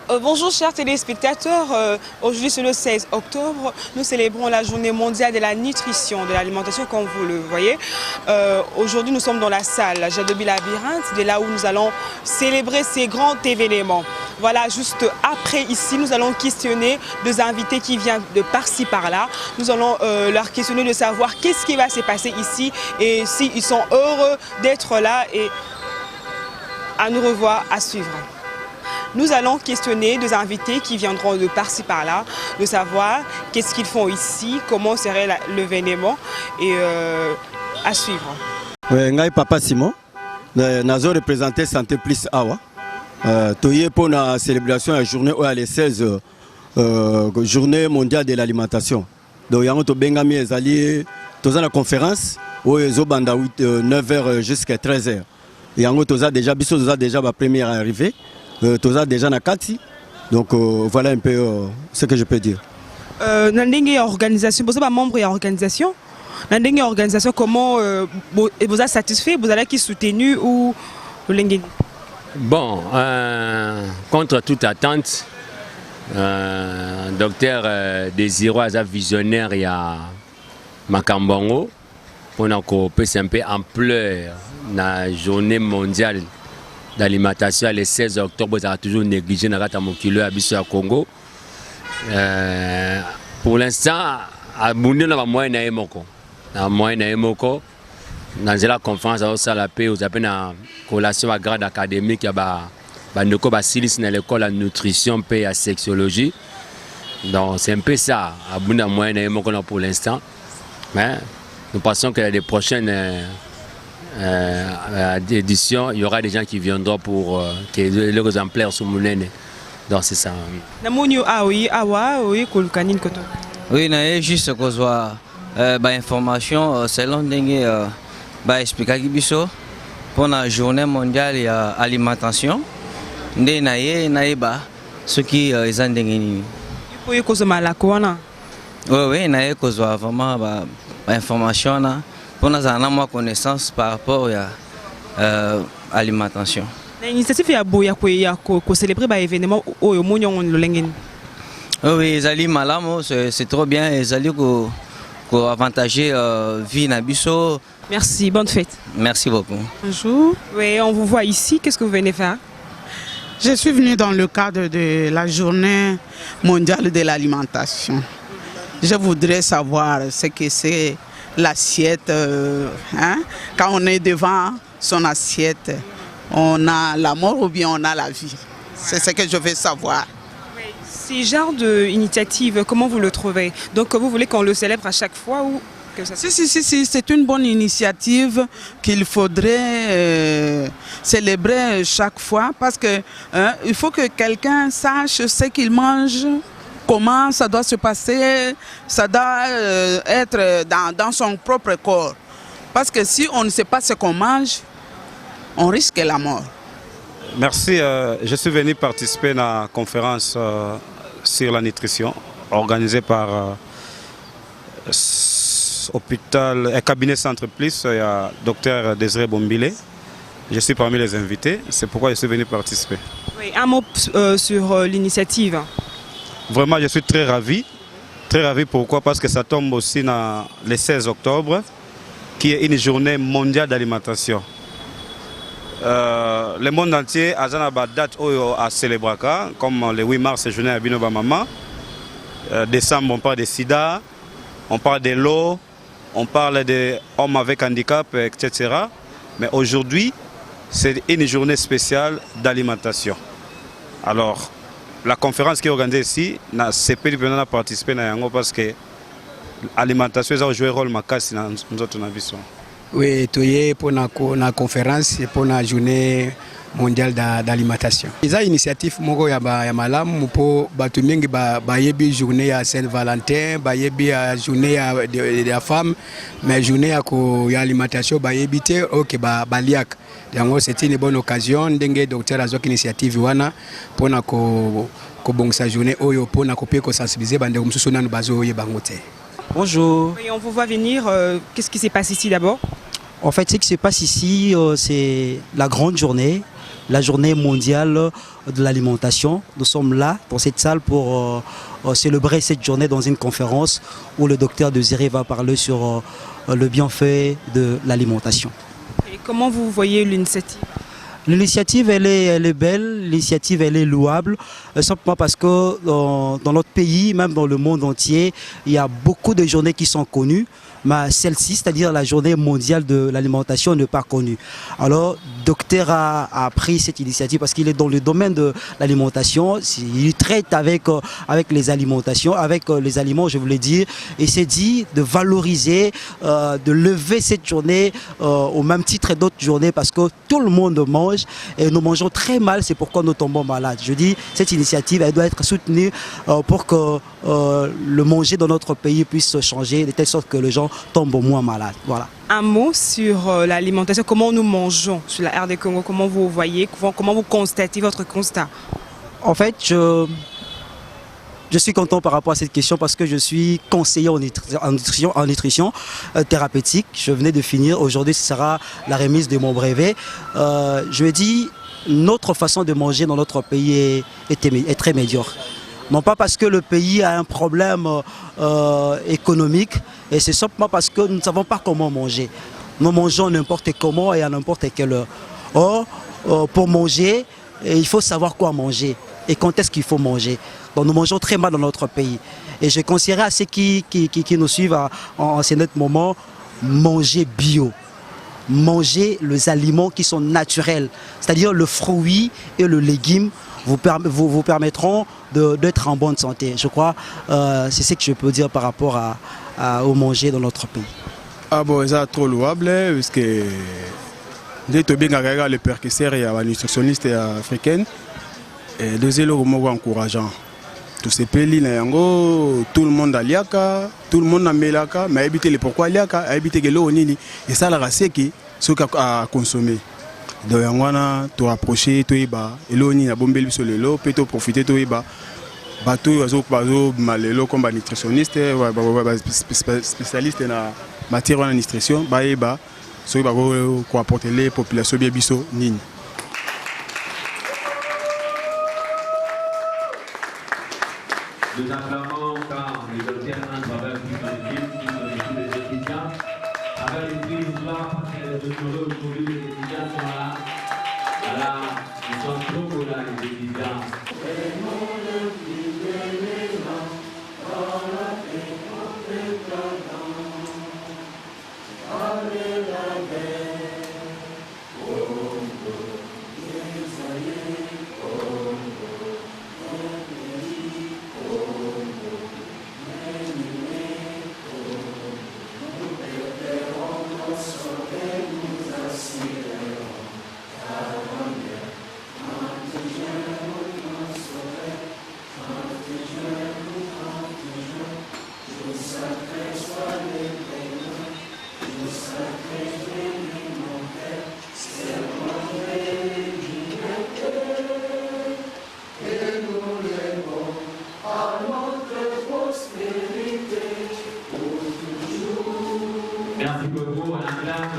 Bonjour chers téléspectateurs, aujourd'hui c'est le 16 octobre, nous célébrons la journée mondiale de la nutrition, de l'alimentation comme vous le voyez. Aujourd'hui nous sommes dans la salle Jadobi Labyrinthe, de là où nous allons célébrer ces grands événements. Voilà, juste après ici nous allons questionner des invités qui viennent de par-ci par-là. Nous allons leur questionner de savoir qu'est-ce qui va se passer ici et s'ils sont heureux d'être là et à nous revoir à suivre. Nous allons questionner des invités qui viendront de par-ci par-là, de savoir qu'est-ce qu'ils font ici, comment serait l'événement et à suivre. Oui, Papa Simon, nous représenté Santé Plus Awa. Toye pour la célébration de la journée où les 16 journée mondiale de l'alimentation. Donc il y a un bengami ezali dans la conférence où ils ont 9h jusqu'à 13h. Il y a déjà ma première arrivée. Toza déjà na kati, donc voilà un peu ce que je peux dire. Nandenge organisation, vous êtes membre de l'organisation. Nandenge organisation, comment vous êtes satisfait, vous allez qui soutenu ou l'engagé? Bon, contre toute attente, docteur Désirou Aza visionnaire il y a Makambongo pour nous un peu ampleur la journée mondiale d'alimentation le 16 octobre, ça a toujours négligé dans le kilo à Congo. Pour l'instant, à Bundi, on a moyen dans la conférence à la paix, vous avez une collation à grade académique, il y a l'école de nutrition et la sexologie. Donc c'est un peu ça, à Bundi, moyen pour l'instant. Mais nous pensons que les prochaines édition, il y aura des gens qui viendront pour que les exemplaires soient moulés. Donc c'est ça. Oui, juste que soit information selon dengue expliquer pour la journée mondiale de l'alimentation. Ce qui est en dengue. Oui, vraiment information. Pour nous avoir connaissance par rapport à l'alimentation. L'initiative est de célébrer l'événement au Lengeni. Oui, c'est trop bien. Ils allaient avantager vie Nabiso. Merci, bonne fête. Merci beaucoup. Bonjour. Oui, on vous voit ici. Qu'est-ce que vous venez faire? Je suis venue dans le cadre de la journée mondiale de l'alimentation. Je voudrais savoir ce que c'est l'assiette, quand on est devant son assiette, on a la mort ou bien on a la vie. C'est ce que je veux savoir. Ce genre d'initiative, comment vous le trouvez? Donc vous voulez qu'on le célèbre à chaque fois ou que ça... Si, c'est une bonne initiative qu'il faudrait célébrer chaque fois parce que il faut que quelqu'un sache ce qu'il mange. Comment ça doit se passer, ça doit être dans son propre corps. Parce que si on ne sait pas ce qu'on mange, on risque la mort. Merci, je suis venu participer à la conférence sur la nutrition organisée par cabinet Centre Plus, il y a Dr Désiré Bombile. Je suis parmi les invités, c'est pourquoi je suis venu participer. Oui, un mot sur l'initiative. Vraiment, je suis très ravi. Très ravi, pourquoi? Parce que ça tombe aussi le 16 octobre, qui est une journée mondiale d'alimentation. Le monde entier a une date à célébrer, comme le 8 mars, c'est journée à Binoba Mama. Décembre, on parle de sida, on parle de l'eau, on parle des hommes avec handicap, etc. Mais aujourd'hui, c'est une journée spéciale d'alimentation. Alors, la conférence qui est organisée ici, c'est pas participer parce que l'alimentation a joué un rôle macassé dans notre vie. Oui, pour la conférence et pour la journée mondiale d'alimentation. Il y a une initiative qui est malam pour la journée à Saint-Valentin, la journée de la femme, mais la journée de l'alimentation, c'est une bonne occasion de docteur a une initiative pour la journée pour sensibiliser les gens. Bonjour. Et on vous voit venir. Qu'est-ce qui se passe ici d'abord? En fait, ce qui se passe ici, c'est la grande journée la journée mondiale de l'alimentation. Nous sommes là, dans cette salle, pour célébrer cette journée dans une conférence où le docteur Désiré va parler sur le bienfait de l'alimentation. Et comment vous voyez l'initiative? L'initiative, elle est belle, l'initiative, elle est louable, simplement parce que dans notre pays, même dans le monde entier, il y a beaucoup de journées qui sont connues, mais celle-ci, c'est-à-dire la journée mondiale de l'alimentation, n'est pas connue. Alors, docteur a pris cette initiative parce qu'il est dans le domaine de l'alimentation, il traite avec les alimentations, avec les aliments, je voulais dire, et s'est dit de valoriser, de lever cette journée au même titre d'autres journées, parce que tout le monde mange et nous mangeons très mal, c'est pourquoi nous tombons malades. Je dis, cette initiative, elle doit être soutenue pour que le manger dans notre pays puisse changer de telle sorte que les gens tombent moins malades. Voilà. Un mot sur l'alimentation, comment nous mangeons sur la RD Congo, comment vous voyez, comment vous constatez votre constat? En fait, je suis content par rapport à cette question parce que je suis conseiller en nutrition thérapeutique. Je venais de finir, aujourd'hui ce sera la remise de mon brevet. Je dis, notre façon de manger dans notre pays est très médiocre. Non pas parce que le pays a un problème économique, et c'est simplement parce que nous ne savons pas comment manger. Nous mangeons n'importe comment et à n'importe quelle heure. Or, pour manger, il faut savoir quoi manger et quand est-ce qu'il faut manger. Donc nous mangeons très mal dans notre pays. Et je conseillerais à ceux qui nous suivent en ce moment, manger bio. Manger les aliments qui sont naturels, c'est-à-dire le fruit et le légume vous permettront d'être en bonne santé. Je crois c'est ce que je peux dire par rapport au manger dans notre pays. Ah bon, c'est trop louable parce que dès que le percusseur et la nutritionniste africaine, deuxième mot encourageant. Tout ces pays tout le monde a liaka, tout le monde a melaka, mais habiter les pourquoi liaka, habiter que l'eau nini et ça la race qui ce qu'a consommé. Donc on to approcher to iba, l'eau nini a bombé sur le lot, peut profiter to iba. Bateau bazo malelo comme nutritionniste, spécialiste en matière de nutrition, ba iba, so iba ko apporter les populations bien biso nini. Nous acclamons quand le docteur André qui sont les étudiants, avec les prix du soir, parce que les aujourd'hui, les étudiants sont là. Voilà, ils sont trop là, les étudiants. Merci beaucoup, on acclame,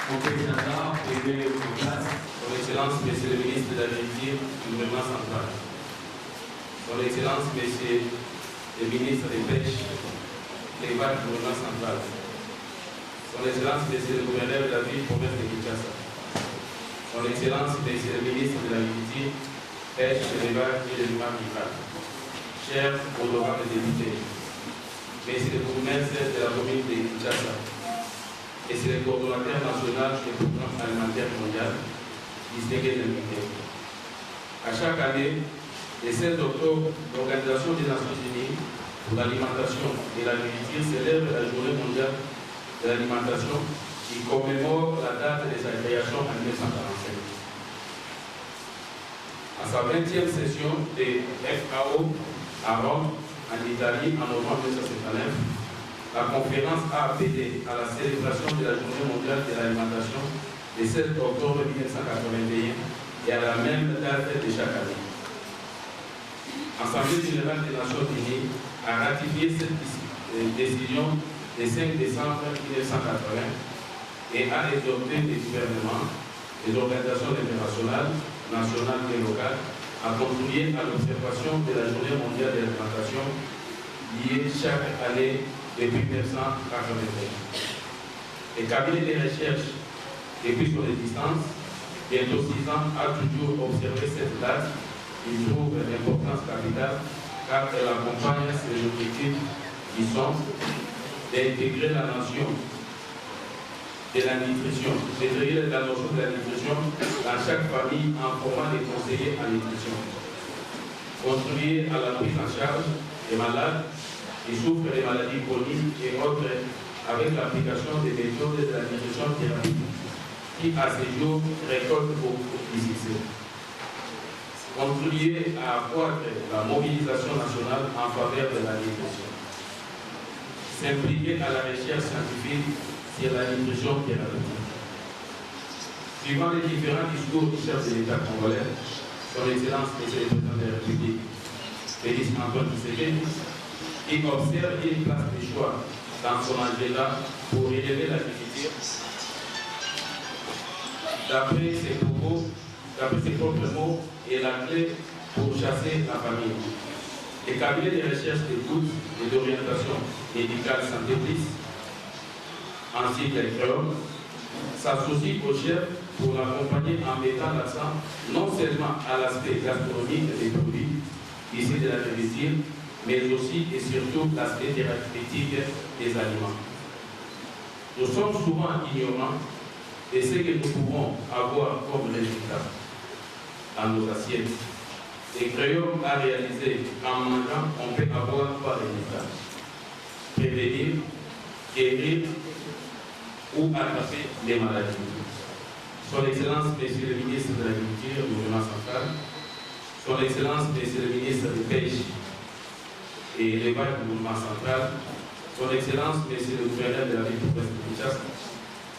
on fait des attentes, et bien en place. Son Excellence, Monsieur le ministre de l'Agriculture du gouvernement central. Son Excellence, Monsieur le ministre des Pêches, l'élevage du gouvernement central. Son Excellence, Monsieur le gouverneur de la ville, province de Kinshasa. Son Excellence, Monsieur le ministre de l'Agriculture, Pêche, l'élevage et l'élevage rural. Chers honorables députés, Monsieur le bourgmestre de la commune de Kinshasa, et c'est le coordonnateur national du programme alimentaire mondial, distingué de l'unité. À chaque année, le 16 octobre, l'Organisation des Nations Unies pour l'alimentation et l'agriculture célèbre la journée mondiale de l'alimentation qui commémore la date de sa création en 1945. À sa 20e session de FAO à Rome, en Italie, en novembre 1959, la conférence a appelé à la célébration de la Journée mondiale de l'alimentation le 16 octobre 1981 et à la même date de chaque année. L'Assemblée générale des Nations Unies a ratifié cette décision le 5 décembre 1980 et a exhorté les gouvernements, les organisations internationales, nationales et locales, a contribué à l'observation de la Journée mondiale de l'alimentation liée chaque année depuis 1983. Le cabinet de recherche, depuis son existence, bientôt 6 ans, a toujours observé cette date. Il trouve l'importance capitale car elle accompagne ses objectifs qui sont d'intégrer la notion de la nutrition, d'intégrer la notion de la nutrition dans chaque famille en formant des conseillers en nutrition. Contribuer à la prise en charge des malades qui souffrent des maladies chroniques et autres avec l'application des méthodes de la nutrition thérapeutique qui, à ce jour, récoltent beaucoup de succès. Contribuer à accroître la mobilisation nationale en faveur de la nutrition. S'impliquer à la recherche scientifique sur la nutrition thérapeutique. Suivant les différents discours du chef de l'État congolais, son Excellence, Monsieur le Président de la République, Félix Antoine Tshisekedi, qui observe une place de choix dans son agenda pour élever l'agriculture. D'après ses propos, d'après ses propres mots, est la clé pour chasser la famille. Les cabinets de recherche d'écoute et d'orientation médicale Santé Plus, ainsi que les CREOM, s'associent au chef pour l'accompagner en mettant l'accent non seulement à l'aspect gastronomique des produits issus de l'agriculture, mais aussi et surtout l'aspect thérapeutique des aliments. Nous sommes souvent ignorants de ce que nous pouvons avoir comme résultat dans nos assiettes. Et CREOM a réalisé qu'en mangeant, on peut avoir 3 résultats. Prévenir, guérir ou attraper les maladies. Son Excellence, Monsieur le ministre de l'Agriculture, du gouvernement central, Son Excellence, Monsieur le ministre de Pêche et l'élevage du gouvernement central, Son Excellence, Monsieur le gouverneur de la ville de Kinshasa,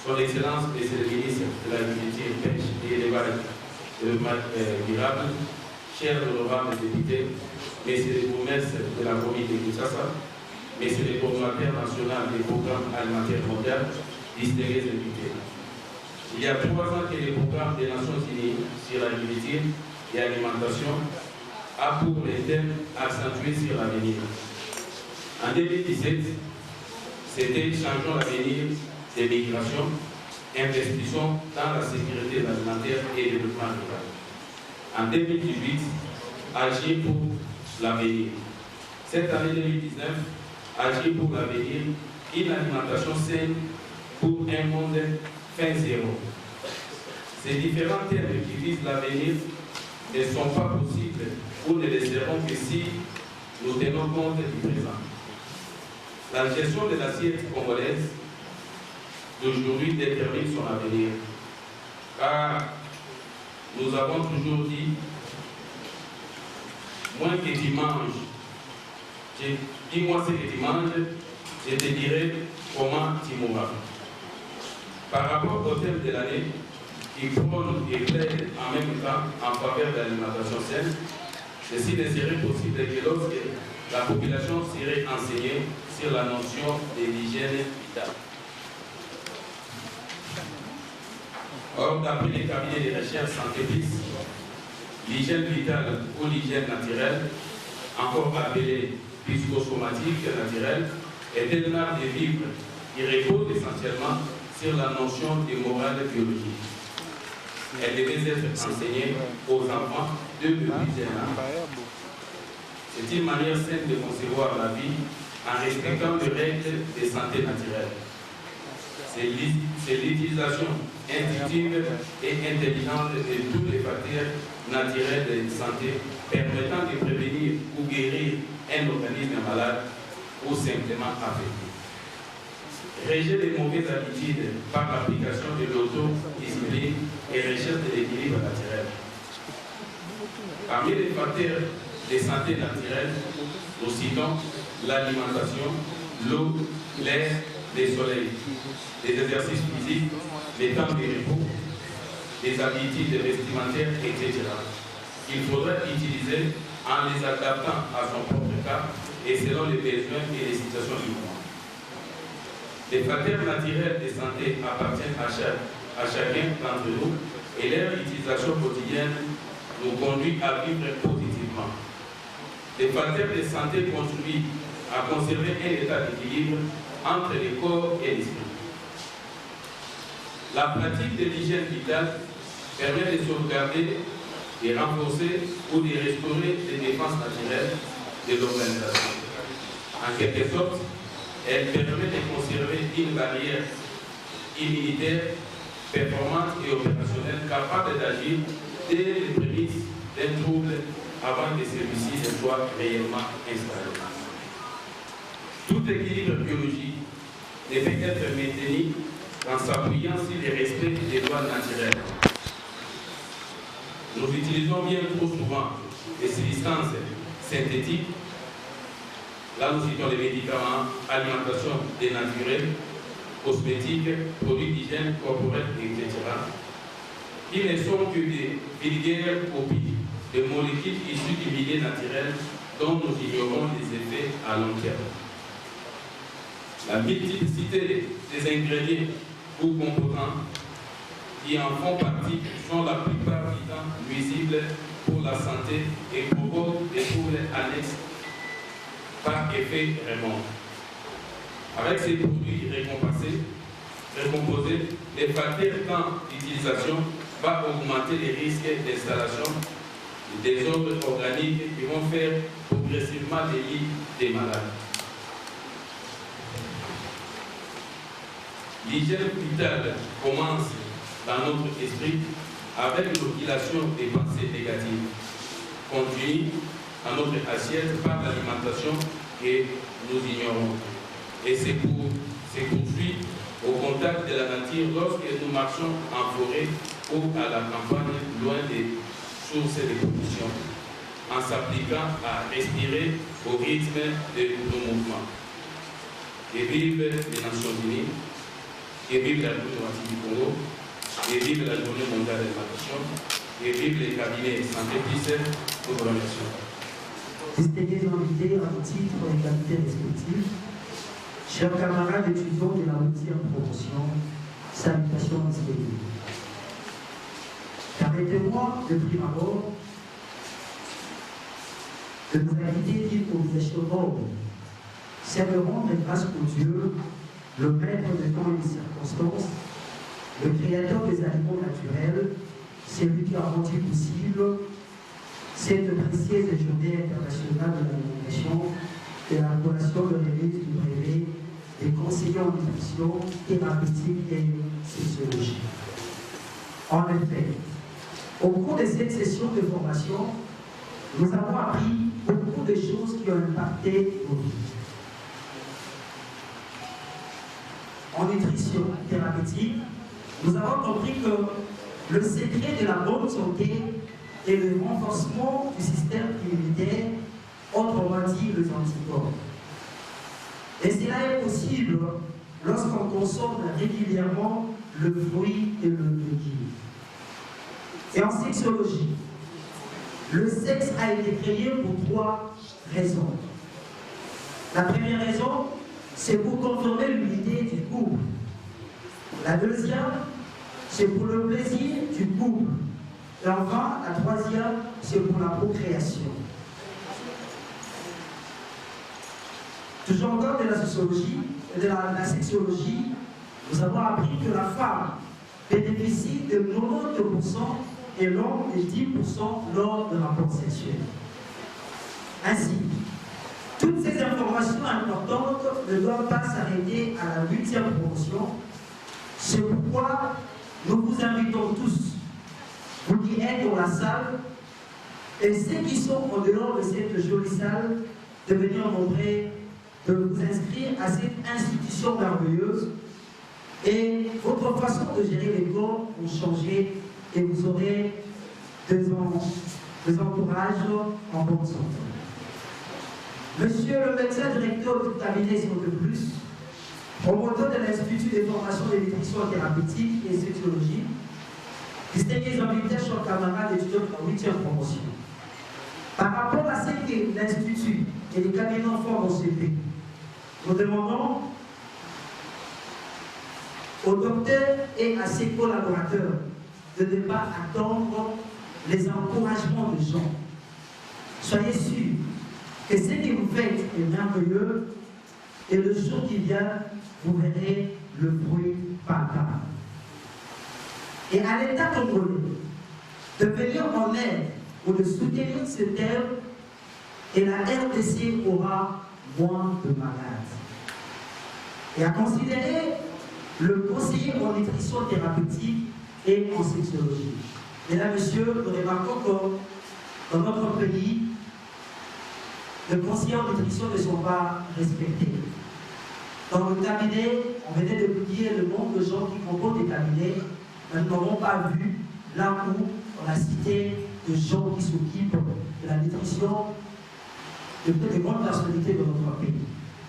Son Excellence, Monsieur le ministre de l'Agriculture, Pêche et l'élevage durable, chers honorables députés, Messieurs les bourgmestres de la commune de Kinshasa, Messieurs les coordonnateurs nationaux des programmes alimentaires mondiaux, distingués invités. Il y a 3 ans que le programme des Nations Unies sur l'agriculture et l'alimentation a pour les thèmes accentués sur l'avenir. En 2017, c'était Changeons l'avenir des migrations, investissons dans la sécurité alimentaire et le développement rural. En 2018, Agir pour l'avenir. Cette année 2019, Agir pour l'avenir, une alimentation saine pour un monde fin zéro. Ces différents thèmes qui visent l'avenir ne sont pas possibles ou ne le seront que si nous tenons compte du présent. La gestion de l'assiette congolaise d'aujourd'hui détermine son avenir. Car nous avons toujours dit, moins que tu manges, dis-moi ce que tu manges, je te dirai comment tu mourras. Par rapport au thème de l'année, qui prône et plaide en même temps en faveur de l'alimentation saine, ceci ne serait possible que lorsque la population serait enseignée sur la notion de l'hygiène vitale. Or, d'après les cabinets de recherche Santé Plus, l'hygiène vitale ou l'hygiène naturelle, encore appelée psychosomatique naturelle, est un art de vivre qui repose essentiellement sur la notion de morale biologique. Elle devait être enseignée aux enfants depuis un an. C'est une manière saine de concevoir la vie en respectant les règles de santé naturelle. C'est l'utilisation intuitive et intelligente de tous les facteurs naturels de santé permettant de prévenir ou guérir un organisme malade ou simplement affecté. Réger les mauvaises habitudes par l'application de l'autodiscipline et recherche de l'équilibre naturel. Parmi les facteurs de santé naturelle, nous citons l'alimentation, l'eau, l'air, le soleil, les exercices physiques, les temps de repos, les habitudes vestimentaires, etc. Il faudrait utiliser en les adaptant à son propre cas et selon les besoins et les situations du moment. Les facteurs naturels de santé appartiennent à chacun d'entre nous et leur utilisation quotidienne nous conduit à vivre positivement. Les facteurs de santé contribuent à conserver un état d'équilibre entre le corps et l'esprit. La pratique de l'hygiène vitale permet de sauvegarder, de renforcer ou de restaurer les défenses naturelles de l'organisation. En quelque sorte, elle permet de conserver une barrière immunitaire performante et opérationnelle capable d'agir dès les prémices d'un trouble avant que celui-ci ne soit réellement installé. Tout équilibre biologique ne peut être maintenu en s'appuyant sur le respect des lois naturelles. Nous utilisons bien trop souvent des substances synthétiques. Là, nous citons les médicaments, alimentation dénaturelle, cosmétiques, produits d'hygiène corporelle, etc., qui ne sont que des vulgaires copies de molécules issues du milieu naturel dont nous ignorons les effets à long terme. La multiplicité des ingrédients ou composants qui en font partie sont la plupart du temps nuisibles pour la santé et provoquent des troubles annexes par effet rebond. Avec ces produits récomposés, les facteurs temps d'utilisation va augmenter les risques d'installation des désordres organiques qui vont faire progressivement des lits des malades. L'hygiène vitale commence dans notre esprit avec l'occupation des pensées négatives, contenues dans notre assiette par l'alimentation que nous ignorons. Et c'est poursuit au contact de la nature lorsque nous marchons en forêt ou à la campagne, loin des sources de pollution, en s'appliquant à respirer au rythme de nos mouvements. Et vive les Nations Unies, et vive la République du Congo, et vive la Journée mondiale de l'alimentation, et vive les cabinets Santé Plus. Nous vous remercions. Distingués invités à titre et qualité respectifs, chers camarades étudiants de la 8e promotion, salutations disponibles. Permettez-moi de prime abord de vous inviter dire au visage mort, c'est de rendre grâce pour Dieu, le maître de temps et des circonstances, le créateur des aliments naturels, c'est lui qui a rendu possible cette précieuse journée internationale de l'alimentation et la collation de remise du brevet des conseillers en nutrition, thérapeutique et sociologie. En effet, au cours de cette session de formation, nous avons appris beaucoup de choses qui ont impacté nos vies. En nutrition thérapeutique, nous avons compris que le secret de la bonne santé est le renforcement du système immunitaire, autrement dit les anticorps. Et cela est possible lorsqu'on consomme régulièrement le fruit et le légume. Et en sexologie, le sexe a été créé pour 3 raisons. La première raison, c'est pour confirmer l'unité du couple. La deuxième, c'est pour le plaisir du couple. Et enfin, la troisième, c'est pour la procréation. Toujours encore de la sociologie et de la sexologie, nous avons appris que la femme bénéficie de 90% et l'homme de 10% lors de rapports sexuels. Ainsi, toutes ces informations importantes ne doivent pas s'arrêter à la 8e promotion. C'est pourquoi nous vous invitons tous, vous qui êtes dans la salle, et ceux qui sont en dehors de cette jolie salle, de venir montrer, de vous inscrire à cette institution merveilleuse. Et votre façon de gérer les corps vont changer et vous aurez des encourages en bonne santé. Monsieur le médecin directeur du cabinet Santé Plus, promoteur de l'Institut de formation de nutrition thérapeutique et sexologie, distingués invités, chers camarades étudiants de la 8e promotion. Par rapport à ce que l'Institut et les cabinets forment dans ce pays, nous demandons au docteur et à ses collaborateurs de ne pas attendre les encouragements des gens. Soyez sûrs que ce que vous faites est merveilleux et le jour qui vient, vous verrez le fruit palpable. Et à l'État congolais de venir en aide ou de soutenir ce thème, et la RDC aura moins de malades. Et à considérer le conseiller en nutrition thérapeutique et en sexologie. Mesdames, Messieurs, nous remarquons que dans notre pays, les conseillers en nutrition ne sont pas respectés. Dans le cabinet, on venait de publier le nombre de gens qui composent des cabinets, mais nous n'avons pas vu là où on a cité de gens qui s'occupent de la nutrition de toutes les grandes personnalités de notre pays.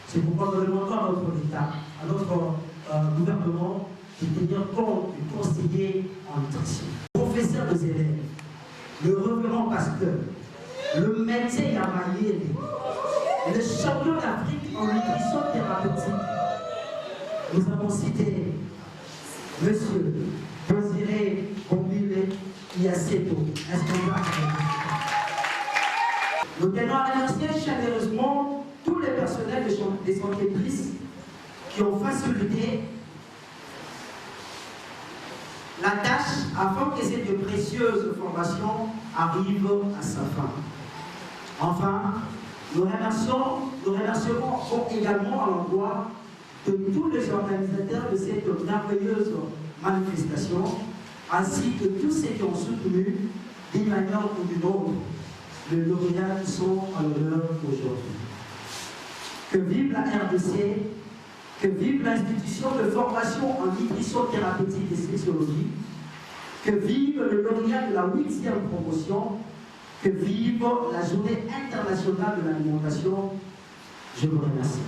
C'est pourquoi nous demandons à notre État, à notre gouvernement, de tenir compte du conseiller en nutrition. Le professeur des élèves, le révérend pasteur, le médecin Yamayele, le champion d'Afrique en nutrition thérapeutique. Nous avons cité Monsieur Désiré Bombile Iaceto. Est-ce qu'on va Nous tenons à remercier chaleureusement tous les personnels des entreprises qui ont facilité la tâche afin que cette précieuse formation arrive à sa fin. Enfin, nous remercions également à l'endroit de tous les organisateurs de cette merveilleuse manifestation, ainsi que tous ceux qui ont soutenu d'une manière ou d'une autre les lauréats qui sont à l'honneur aujourd'hui. Que vive la RDC, que vive l'institution de formation en nutrition thérapeutique et sexologie, que vive le lauréat de la 8e promotion, que vive la journée internationale de l'alimentation. Je vous remercie.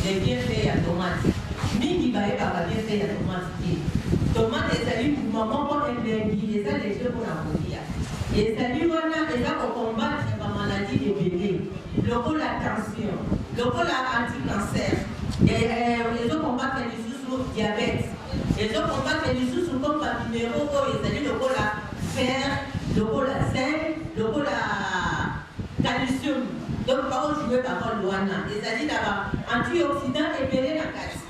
Les bienfaits à tomate. Mingi bae baba bienfaits à tomate. Tomate est salut pour maman pour un bébé et ça les jeux pour la phobie. Et salut on a et ça pour combattre la maladie des bébés. Le coup la tension, le coup la anti-cancer. Et les autres combattent les sous diabète. Les autres combattent les sous comme numéro et salut le coup la fer, le coup la sel, le coup la calcium. Donc, par contre, je veux parler de l'ouana. C'est-à-dire d'avoir antioxydants et péré la casse.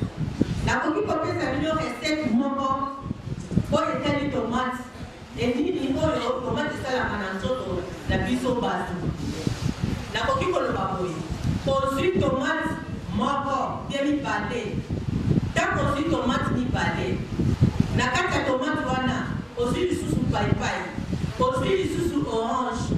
La coquille portée, ça veut dire recette mongo. Pour les tomates. Et ni les tomates, c'est ça la mananto, la buisson basse. La coquille pour le babouille. Consulte tomate, mongo, bien mi balé. Tant consulte tomate, mi balé. La carte à tomate, ouana. Consulte sous paille-paille. Consulte sous orange.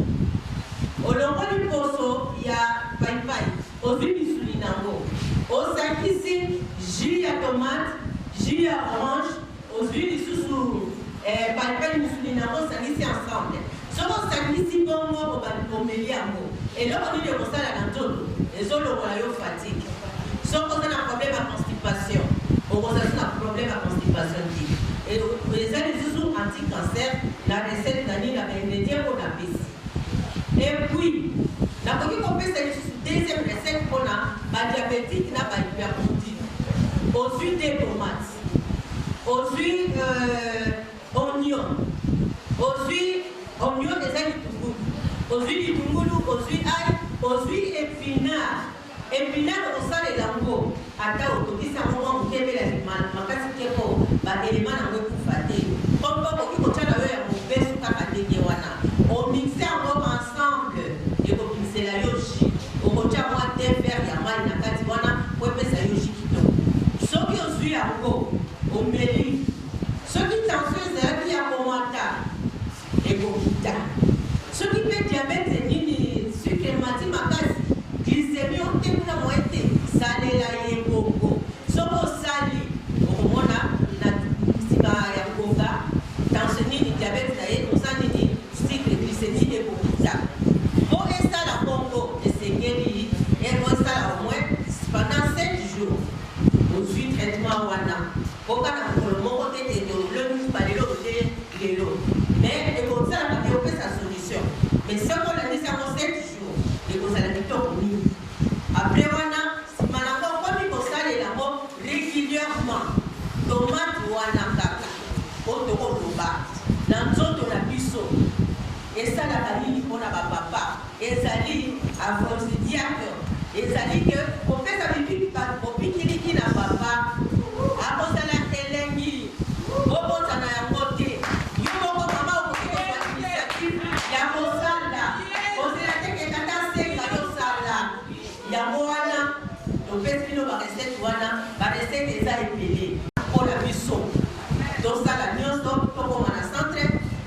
Au longo du poso, il y a paille-paille. Au jus du soulinango. Au sac ici, jus à tomate, jus à orange. Au jus du sous paille-paille du soulinango, ça ici ensemble. Ce qu'on sac ici, bon mot, au milieu à mot. Et là, on dit que ça la dantono. Et ça, le royaume fatigue. Ce qu'on a un problème à constipation. Au rosaire, problème à constipation. Et les années anti-cancer, la recette d'année, la ingrédient qu'on a fait. Et puis, la première deuxième recette qu'on a, la diabétique n'a pas hypertension. Aux huiles de tomates, aux huiles oignons, aux huiles oignons des ailes du Tungoulou, aux huiles du Tungoulou, aux huiles ail, aux huiles épinards. Épinards au sein des lambeaux, à ta autopsie, à un moment où tu es là, ma casse qui est pour l'élément à vous fater. Comme vous pouvez continuer à vous faire ce que vous avez on mixe ensemble et vous mixez la yoshi. On continue à voir des verres, il y a mal, il y a quatre wana, vous pouvez faire la yoshi qui tombe. Ceux qui ont vu à vous, au méli, ceux qui t'en font, c'est un qui a commentaire et vous quittez. Ceux qui fait diabète, c'est une sucre ma casse. Glycémie, on te pour la moitié, salé la yébogo. Somo sali, au moment là, si ma yaboga, tensionnée du diabète, d'ailleurs, on s'en dit, cycle glycémie et bobita. Pour ça la Congo, et c'est guéri, et pour ça au moins pendant 7 jours, au suite traitement wana. Pour que le monde était de l'eau, pas de l'eau, de l'eau. Mais et comme ça, on a fait sa solution. Mais ce qu'on a dit, c'est en 7 jours. Et vous allez dire après, wana, si manako comme il faut ça les lamo régulièrement. Tomate wana kaka, otoko loba, nanzoto la biso. Et ça la famille pour la papa. Et ça dit à diacre. Et ça dit que on fait ça depuis pour piquer qui n'a papa. À cause de la elengi, au bon ça n'a côté. Yo bon maman au côté de l'initiative, il y a mon sala. On s'est la tête qui est cassée, Yamoana, on fait une recette, la recette des a épilé pour la buisson. Donc, ça, la nuance, donc, comme on a centré,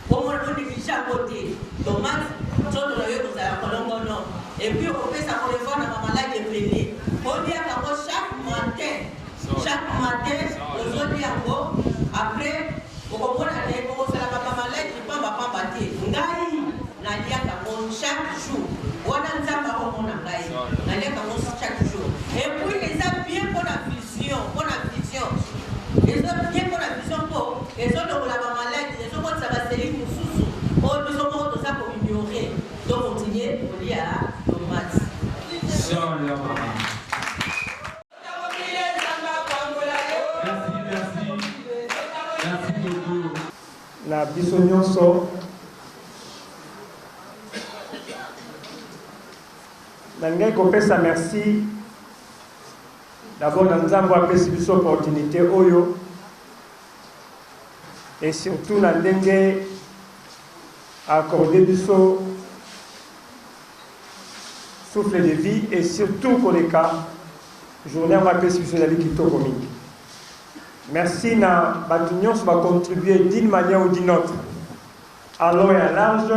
pour moi, on néglige à côté. Tomate, tout le monde, vous avez colombo, non. Et puis, on fait ça pour les voir dans ma malade épilé. On dit à chaque matin, on dit encore, après, on comprend la lèvre, on fait la papa malade, il ne peut pas battre. Chaque jour, on a chaque jour. Et puis, ils ont bien pour la vision, Ils ont bien pour la vision, les autres, la maladie, les autres, ça va se faire pour sous. Ils ont tout ça pour ignorer. Donc, continuez, on dit à tomate. Merci beaucoup. La bisognoso. Nangai kopesa merci d'abord dans nzambo apesi biso opportunité oyo et surtout na ndenge accordé biso souffle de vie et surtout pour les cas journée on apesi biso ezali kitoko mingi. Merci na bato nyonso ba contribuer d'une manière ou d'une autre à long et à large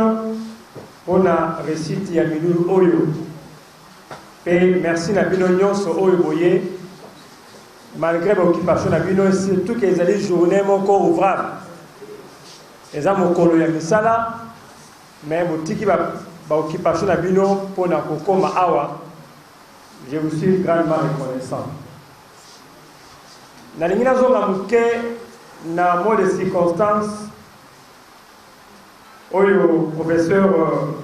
pour la réussite ya milulu oyo. Et merci à Bino Nyonso Oyoboye, malgré l'occupation de Bino, surtout que les années journées mon corps ouvrable. Les gens m'ont collé à Misala, mais boutique va occupation de Bino pour na kokoma awa. Je vous suis grandement reconnaissant. Na lingina zonga muke na mot de circonstance, Oyo professeur.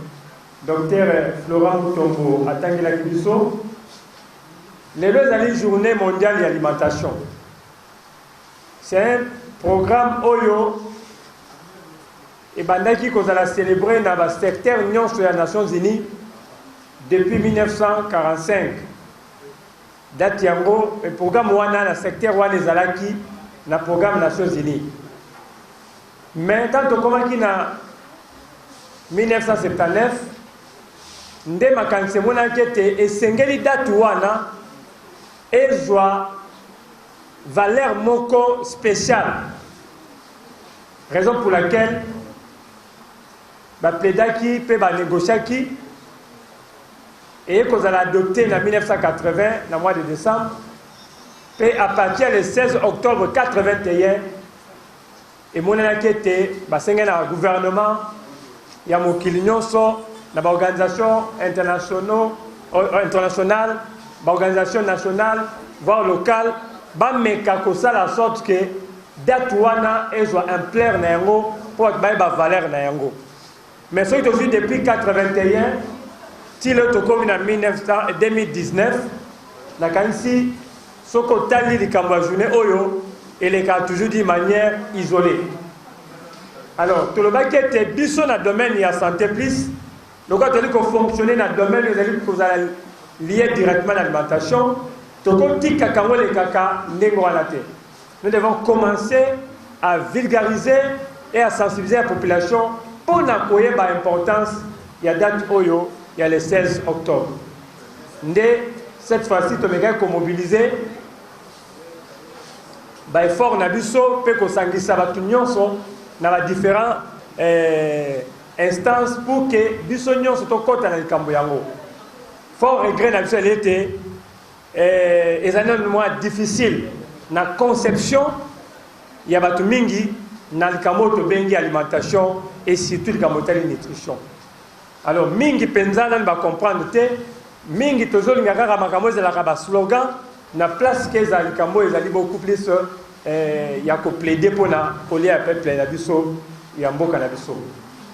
Docteur Florent Tombo a tangi la Kibiso, les 2 années journée mondiale de l'alimentation. C'est un programme Oyo et Bandaki qu'on a célébré dans le secteur Union sur les Nations Unies depuis 1945. Date yango, le programme Wana, le secteur Wana Zalaki, le programme Nations Unies. Mais tant que comment qui n'a 1979, nde makanisi monaki ete esengeli date wana ezwa valeur moko spéciale, raison pour laquelle baplaidaki mpe banégociaki et kozala adopté en 1980 na mois de décembre mpe à partir du 16 octobre 81 emonanaki ete basengeli na gouvernement ya mokili nyonso na organisation internationale, organisation nationale, voire locale, bameka kosala sorte que date wana ezwa ampleur na yango pour ba valeur na yango. Mais ce que depuis 81 til tokomi na 2019 na kanisi soko tali likambo journée oyo elle est toujours d'une manière isolée. Alors tout le bac était biso na domaine ya santé plus le cas de fonctionner dans le domaine que vous allez lier directement à l'alimentation. Nous devons commencer à vulgariser et à sensibiliser la population pour n'accueillir l'importance. Il y a date Oyo, il y a le 16 octobre. Cette fois-ci, nous devons mobiliser l'effort Nabiso, pour que nous différents instances pour que Bissonion soit au côté de Kamboyango. Fort regret na biso l'été et un mois difficile na conception ya batu mingi na likamoto bengi alimentation et surtout likamotali nutrition. Alors mingi penzana ba comprendre te mingi tozoli ngaka makambo za la slogan na place que za likambo ezali beaucoup plus ya ko plaider pour na coller à peuple na biso ya mboka na biso.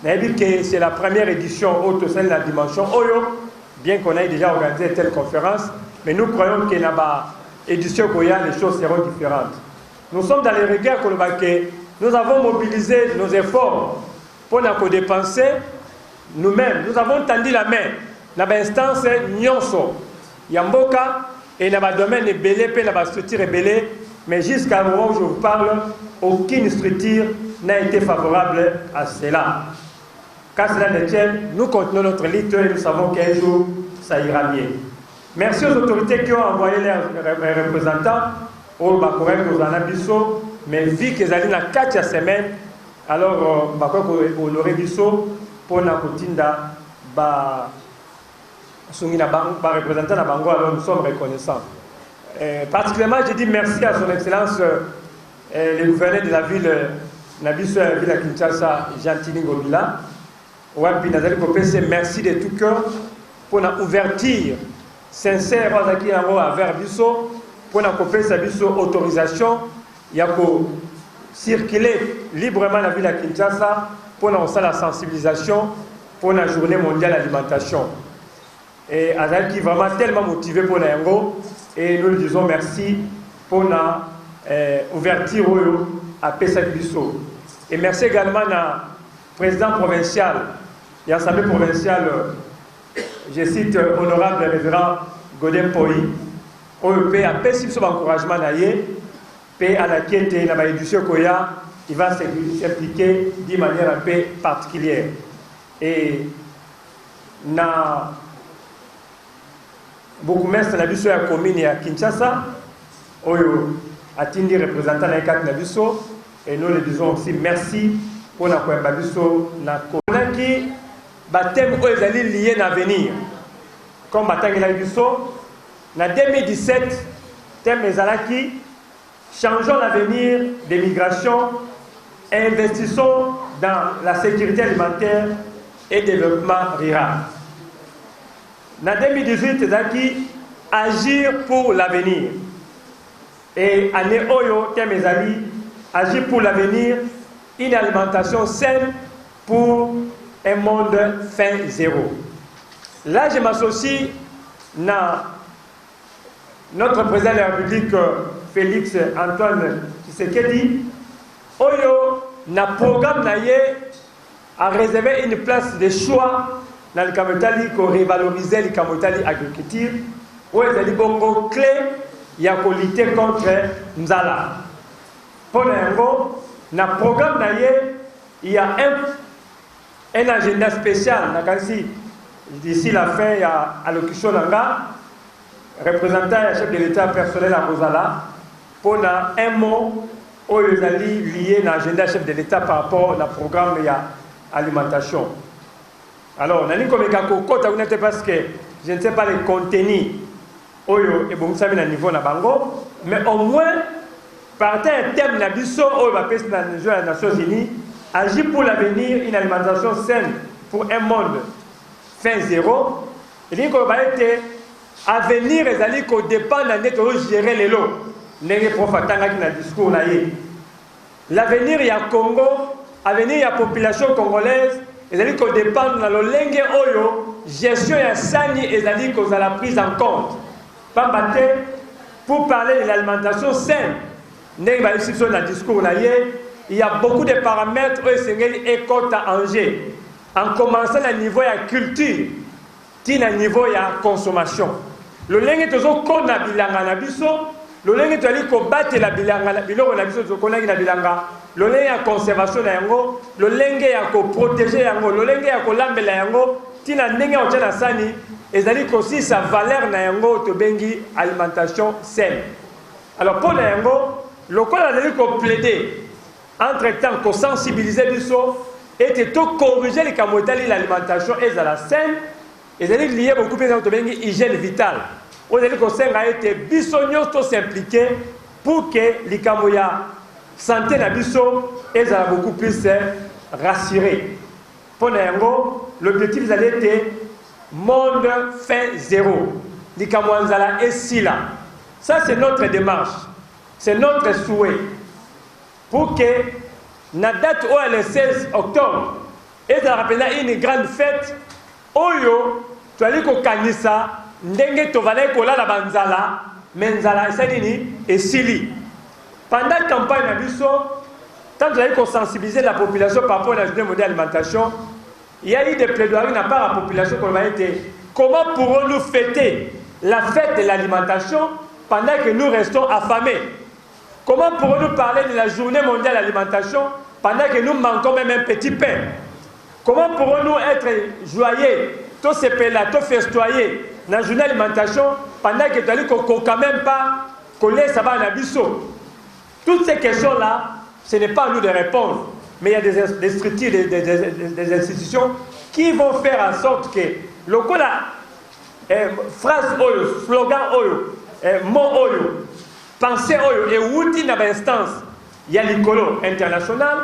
C'est la première édition au sein de la dimension Oyo, bien qu'on ait déjà organisé une telle conférence, mais nous croyons que dans l'édition Koya, les choses seront différentes. Nous sommes dans les regards que nous avons mobilisé nos efforts pour nous dépenser nous-mêmes. Nous avons tendu la main dans l'instance Nyonso, Yamboka, et dans le domaine belé, dans la structure belé, mais jusqu'à moment où je vous parle, aucune structure n'a été favorable à cela. Quand cela ne tient, nous continuons notre lutte et nous savons qu'un jour, ça ira mieux. Merci aux autorités qui ont envoyé leurs représentants au Bakorek, aux Anabiso, mais vu qu'ils allaient dans 4 semaines, alors Bakorek honoré Biso pour la Kotinda, représentant de Bango, alors nous sommes reconnaissants. Particulièrement, je dis merci à son Excellence, le gouverneur de la ville, Nabiso, la ville à Kinshasa, Jean-Tini Gobila. Merci de tout cœur pour l'ouverture sincère vers Bisso, pour l'autorisation de circuler librement la ville à Kinshasa, pour la sensibilisation pour la journée mondiale de l'alimentation. Et Azal qui est vraiment tellement motivé pour l'Ango, et nous lui disons merci pour l'ouverture à Pessac Bisso. Et merci également à président provincial et l'Assemblée provinciale, je cite honorable révérend Godin Poi, OEP a fait son encouragement à la quête de l'éducation Koya, il va s'impliquer d'une manière un peu particulière. Et na beaucoup de la biso ya commune à Kinshasa, Oyo a tindi représentant de la Nabiso, et nous le disons aussi merci pour la Nabiso na qui baptême où ils allaient lier l'avenir. Comme baptême la Nabiso, en 2017, thème Ezalaki, changeons l'avenir des migrations et investissons dans la sécurité alimentaire et développement rural. En 2018, Ezalaki, agir pour l'avenir. Et année Oyo, thème Ezali, agir pour l'avenir, une alimentation saine pour un monde fin zéro. Là, je m'associe à notre président de la République, Félix Antoine Tshisekedi. Oyo, na programme a réservé une place de choix dans le Kamotali pour revaloriser le Kamotali agriculture. Où il y a des bongo clés, il y a pour lutter contre Nzala. Pour l'info, dans le programme il y a un agenda spécial. D'ici la fin, il y a allocution représentant le chef de l'État personnel à Rosala, pour un mot où ils allaient lier l'agenda chef de l'État par rapport au programme de l'alimentation. Alors, on a dit que parce que je ne sais pas les contenus et bon ça à niveau na bango, mais au moins par un thème na biso au va passer dans les Nations Unies, agir pour l'avenir, une alimentation saine pour un monde fin zéro. Et dit qu'on va être avenir et qu'on dépend de gérer les lots. ndenge prof atangaki na discours na ye. L'avenir ya Congo, l'avenir ya population congolaise, ezali ko dépendre na lolenge oyo gestion ya sani ezali ko la prise en compte. Pambate pour parler de l'alimentation saine, ndenge ba ici na discours na ye, il y a beaucoup de paramètres oyo sengeli ekota Angers. En commençant à niveau de culture, à niveau de consommation. Le lenge tozo kona bilanga na biso, le lenge toali ko battre la bilanga biloko na biso tokonaki na bilanga, le lenge ya conservation na yango, le lenge ya ko protéger yango, le lenge ya ko lambela yango, tina ndenge ya na sani, ezali ko si sa valeur na yango to bengi alimentation saine. Alors pour na yango, le ko na ko plaider entre-temps ko sensibiliser biso et tout corriger les camotali l'alimentation et la saine et c'est lié beaucoup plus à l'hygiène vitale. On a dit que ça a été bisognos tous s'impliquer pour que les camoya santé na biso et ça beaucoup plus rassuré. Pour l'objectif allait être monde fin zéro. Les camoanzala et si là. Ça c'est notre démarche, c'est notre souhait pour que na date où le 16 octobre, et ça rappelle une grande fête, oyo, tu as dit que kanisa, ndenge to valait ko la banzala, menzala et sadini et sili. Pendant la campagne na biso, tant tu as dit qu'on sensibiliser la population par rapport à la journée mondiale d'alimentation, il y a eu des plaidoiries n'a pas la population qu'on va être. Comment pourrons-nous fêter la fête de l'alimentation pendant que nous restons affamés? Comment pourrons-nous parler de la journée mondiale de l'alimentation pendant que nous manquons même un petit pain? Comment pourrons-nous être joyeux, tout ce pays-là, tout festoyer dans la journée de l'alimentation pendant que tu as dit qu'on ne quand même pas coller ça va en abisso? Toutes ces questions-là, ce n'est pas à nous de répondre, mais il y a des structures, des institutions qui vont faire en sorte que le coup là, phrase oyo, slogan oyo, mot oyo, pensée oyo et outil na instance il y a l'écolo international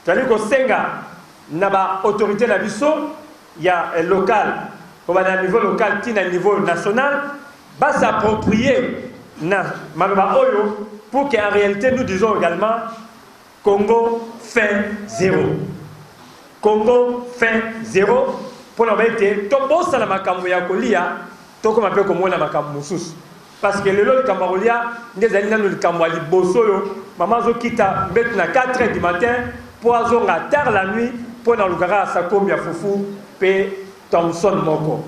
c'est-à-dire que senga na ba autorité na biso il y a local comme à niveau local qui na niveau national va s'approprier na maloba oyo pour qu'en réalité nous disons également Congo fin zéro. Congo fin zéro pour nous mettre to bossa na makambo ya kolia to comme peu comme na makambo mususu. Parce que le lot de Camarolia, nous avons le Camouali Bosso, maman zo kita maintenant 4 h du matin, pour à tard la nuit, pour dans le garage à Sakomia Foufou, P. Thompson Moko.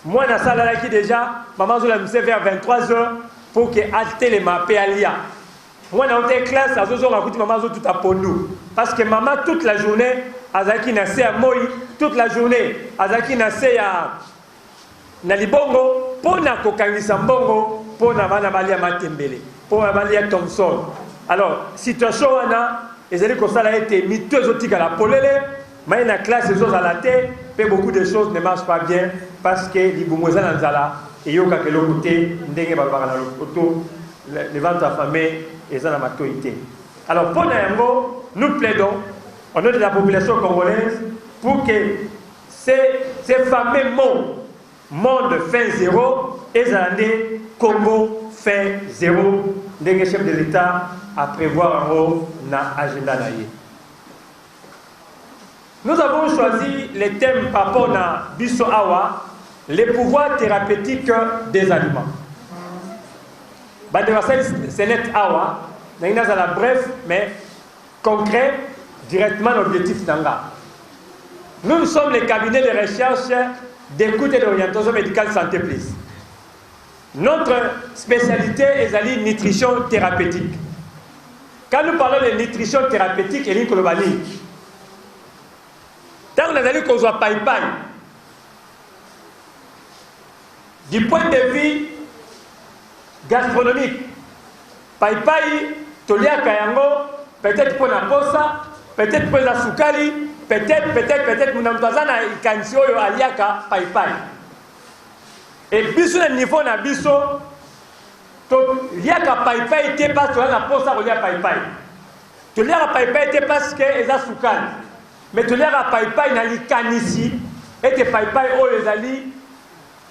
Moi, dans la salle qui déjà, maman zo la mise vers 23 h pour que acheter les mappés à l'IA. Moi, dans la classe, à Zozo, on a maman zo tout à Pondou. Parce que maman, toute la journée, Azaki Nassé à Moi, toute la journée, Azaki Nassé à Nalibongo, pour na kokangisa mbongo, pour na bana balia matembele, pour na balia Thompson. Alors, situation wana, ezali ko sala été miteuse otika la polele, mais na classe les autres à la tête, mais beaucoup de choses ne marchent pas bien parce que libumweza nanzala et yoka ke lokote ndenge babara na lokoto, les ventes affamées et ça na matoité. Alors pour Nayango, nous plaidons au nom de la population congolaise pour que ces fameux mots monde fin zéro et l'année Congo fin zéro, les chefs de l'État à prévoir dans l'agenda. Nous avons choisi les thèmes par rapport à Bisso Awa, les pouvoirs thérapeutiques des aliments. C'est net Awa, bref mais concret, directement l'objectif d'Anga. Nous sommes les cabinets de recherche d'écoute et d'orientation médicale santé plus. Notre spécialité est la nutrition thérapeutique. Quand nous parlons de nutrition thérapeutique, il y a une tant qu'on a dit qu'on soit paille-paille, du point de vue gastronomique, paille-paille, tolia kayango, peut-être pour la posa, peut-être pour la soukali, peut-être mon amtazana ikansi oyo aliaka paille-paille. Et biso na niveau na biso to liaka paille-paille te parce que la posa kolia paille-paille. To liaka paille-paille te parce que eza soukali. Mais to liaka paille-paille na likanisi et te paille-paille oyo ezali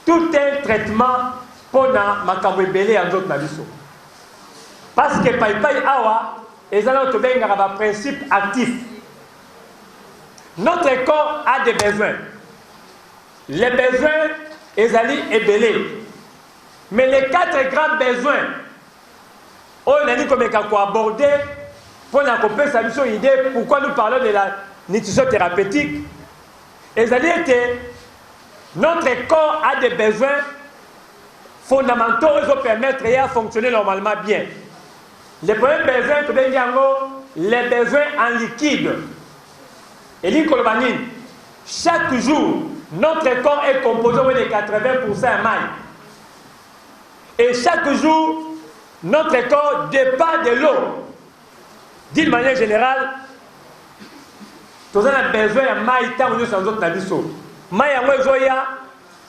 tout un traitement pour na makambo ebele en d'autres na biso. Parce que Pai Awa, ils ont un principe actif. Notre corps a des besoins. Les besoins, ils allaient ébélés. Mais les 4 grands besoins, on a dit qu'on peut aborder pour qu'on une idée pourquoi nous parlons de la nutrition thérapeutique. Ils allaient être, notre corps a des besoins fondamentaux qui vont permettre de fonctionner normalement bien. Les premiers besoins, les besoins en liquide. Et l'icolobanine, chaque jour, notre corps est composé de 80% en maille. Et chaque jour, notre corps dépend de l'eau. D'une manière générale, nous avons besoin de maille tant que nous sommes dans notre vie. Maille en mozoya,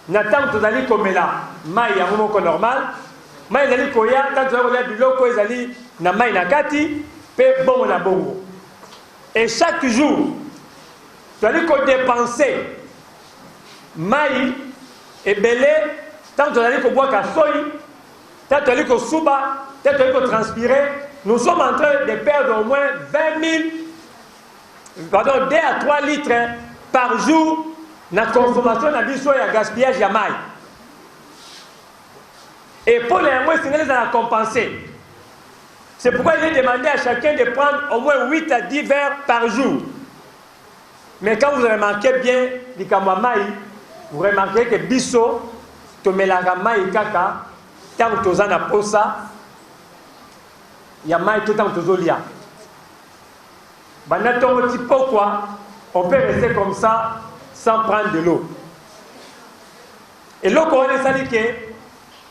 n'attend que nous allons comme là. Maille en moment normal. Maille allons koya, tant que nous allons du loco, nous allons na maille na kati, pe bon na bongo. Et chaque jour, nous allons dépenser maille et belé, tant que nous allons boire kasoyi, tant que nous allons souba, tant que nous allons transpirer. Nous sommes en train de perdre au moins 2 à 3 litres par jour dans la consommation de biso et le gaspillage de maille. Et pour les mois, c'est les à compenser. C'est pourquoi il est demandé à chacun de prendre au moins 8 à 10 verres par jour. Mais quand vous remarquez bien les maille, vous remarquez que biso, tu mets la maille kaka, tant que tu as posa, il y a maille tout le temps tozolia. Pourquoi on peut rester comme ça sans prendre de l'eau? Et l'eau qu'on a dit que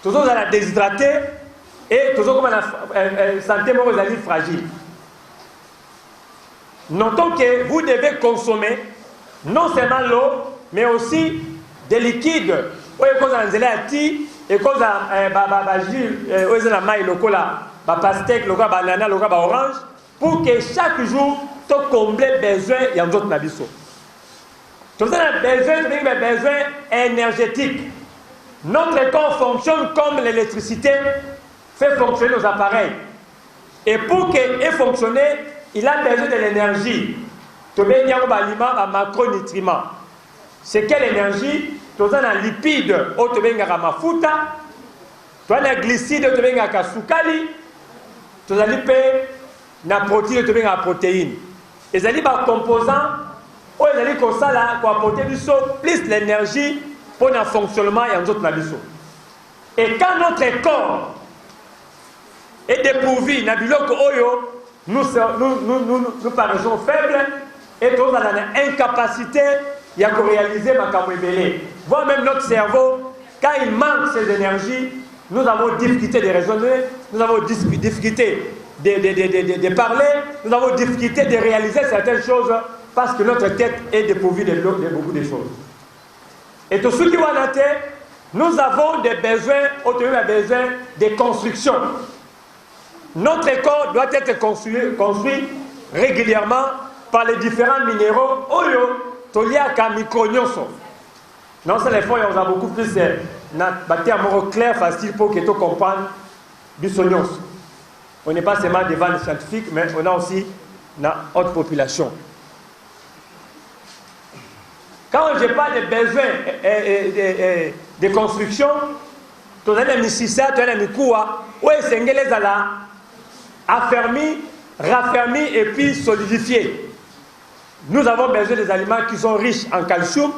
toujours on a déshydraté et toujours comme la santé morale fragile. Notons que vous devez consommer non seulement l'eau, mais aussi des liquides. Ou cause de ti et cause de jus, ou la maille locola, pastèque, locola banana, locola orange, pour que chaque jour tu combler besoin il y a d'autres nabiso. Tu as besoin énergétiques. Notre corps fonctionne comme l'électricité fait fonctionner nos appareils. Et pour qu'il fonctionne, il a besoin de l'énergie. Tu as besoin d'aliment macronutriments. C'est quelle énergie? Tu as un lipide, tu as besoin de mafuta, tu as un glycide, tu as besoin de sukali, tu as na protéine, tu as besoin de protéines. Et les composants, ils ont apporter plus l'énergie pour le fonctionnement et en autres. Et quand notre corps est dépourvu, nous paraissons faibles et nous avons une incapacité de réaliser ma camouébélé. Voire même notre cerveau, quand il manque ces énergies, nous avons difficulté de raisonner, nous avons difficulté de parler, nous avons difficulté de réaliser certaines choses parce que notre tête est dépourvue de beaucoup de choses. Et tout ce qui va dans la tête, nous avons des besoins de construction. Notre corps doit être construit régulièrement par les différents minéraux. Non, c'est les fois, on a beaucoup plus de termes clairs, faciles pour que tu comprennes du sonios. On n'est pas seulement devant les scientifiques, mais on a aussi la haute population. Quand je parle de besoins de construction, tu as un misisa, tu as un mikoua, où est-ce que les ala affermis, raffermis et puis solidifiés. Nous avons besoin des aliments qui sont riches en calcium,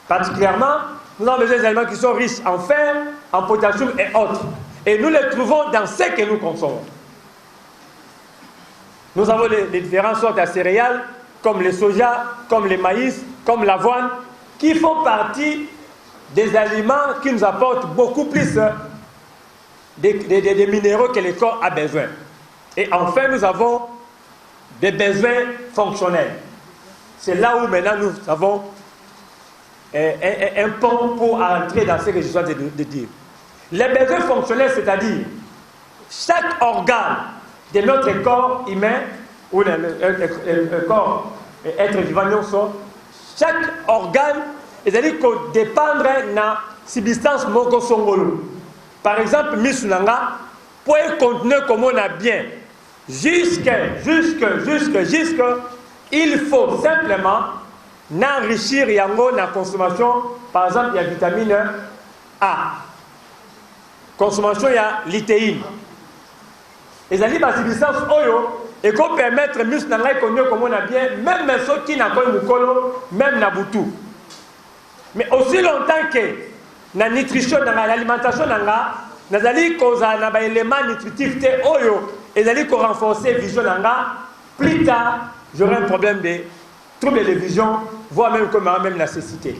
particulièrement, nous avons besoin des aliments qui sont riches en fer, en potassium et autres. Et nous les trouvons dans ce que nous consommons. Nous avons les différentes sortes de céréales, comme le soja, comme le maïs, comme l'avoine, qui font partie des aliments qui nous apportent beaucoup plus de minéraux que le corps a besoin. Et enfin, nous avons des besoins fonctionnels. C'est là où maintenant nous avons un pont pour entrer dans ce que je suis en train de dire. Les besoins fonctionnels, c'est-à-dire chaque organe de notre corps humain, ou le corps être vivant, chaque organe, c'est-à-dire qu'on dépend de la substance moko songolo. Par exemple, misunanga, pour continuer comme on a bien, jusque, il faut simplement enrichir yango na consommation, par exemple, il y a vitamine A, consommation il y a litéine. Et ça dit la substance oyo et qu'on permettre muscle na continuer comme on a bien, même ceux qui n'a pas mukolo, même na butu. Mais aussi longtemps que la nutrition, l'alimentation, nazali koza na ba éléments nutritifs te oyo ezali ko renforcer vision nanga, plus tard j'aurai un problème de trouble de vision, voire même comme même la cécité.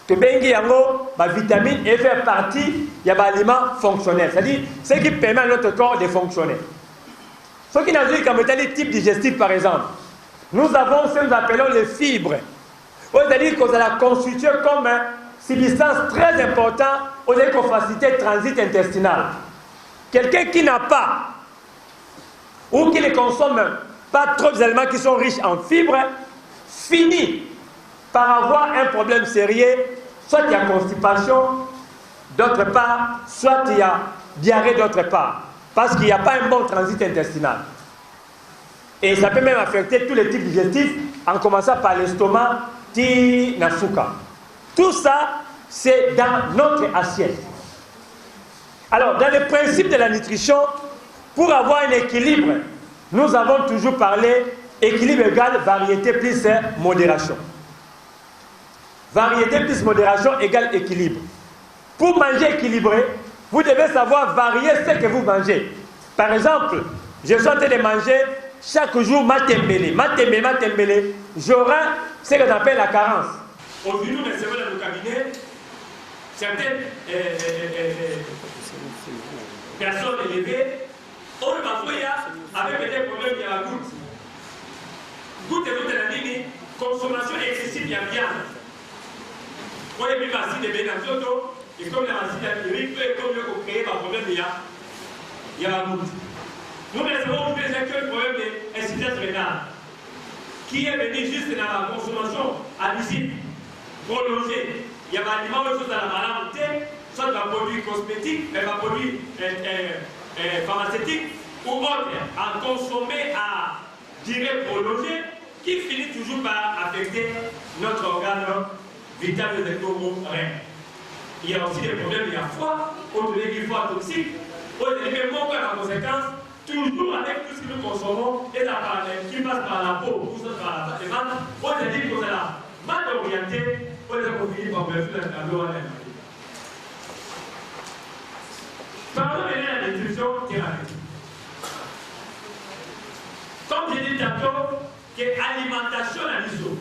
Que bengi yango ba vitamine et fait partie y a ba aliments fonctionnels, c'est-à-dire ce qui permet à notre corps de fonctionner. Ce qui n'a dit comme type digestif par exemple, nous avons ce que nous appelons les fibres. C'est-à-dire qu'on a la constitué comme substance très importante pour faciliter le transit intestinal. Quelqu'un qui n'a pas ou qui ne consomme pas trop d'aliments qui sont riches en fibres finit par avoir un problème sérieux, soit il y a constipation d'autre part, soit il y a diarrhée d'autre part, parce qu'il n'y a pas un bon transit intestinal. Et ça peut même affecter tous les types digestifs, en commençant par l'estomac, nasuka. Tout ça, c'est dans notre assiette. Alors, dans le principe de la nutrition, pour avoir un équilibre, nous avons toujours parlé équilibre égal variété plus modération. Variété plus modération égale équilibre. Pour manger équilibré, vous devez savoir varier ce que vous mangez. Par exemple, je suis en train de manger chaque jour matembele, j'aurai ce que j'appelle la carence. Aujourd'hui, nous recevons dans le cabinet certaines personnes élevées. On va avec des problèmes de la goutte. Goutte et la consommation excessive de viande. Quand il y a des acides de bénazoto, et comme les acides uriques, et comme il créer un problème, il y a la goutte. Nous recevons aujourd'hui un problème d'insuffisance rénale qui est venu juste dans la consommation abusive, prolongée. Il y a des aliments, des choses à la maladie, soit des produits cosmétiques, des produits pharmaceutiques ou autres, à consommer à durée prolongée, qui finit toujours par affecter notre organe vital de rein. Il y a aussi des problèmes, il y a froid, autre des foie toxique, autre des même en conséquence, toujours avec tout ce que nous consommons, et qui passe par la peau, ou par la demande, autre des qu'on a mal orienté, autre qu'on finit par faire la tableau à l'air. Parlons maintenant de la nutrition thérapeutique. Comme j'ai dit tantôt, que l'alimentation à l'ISO,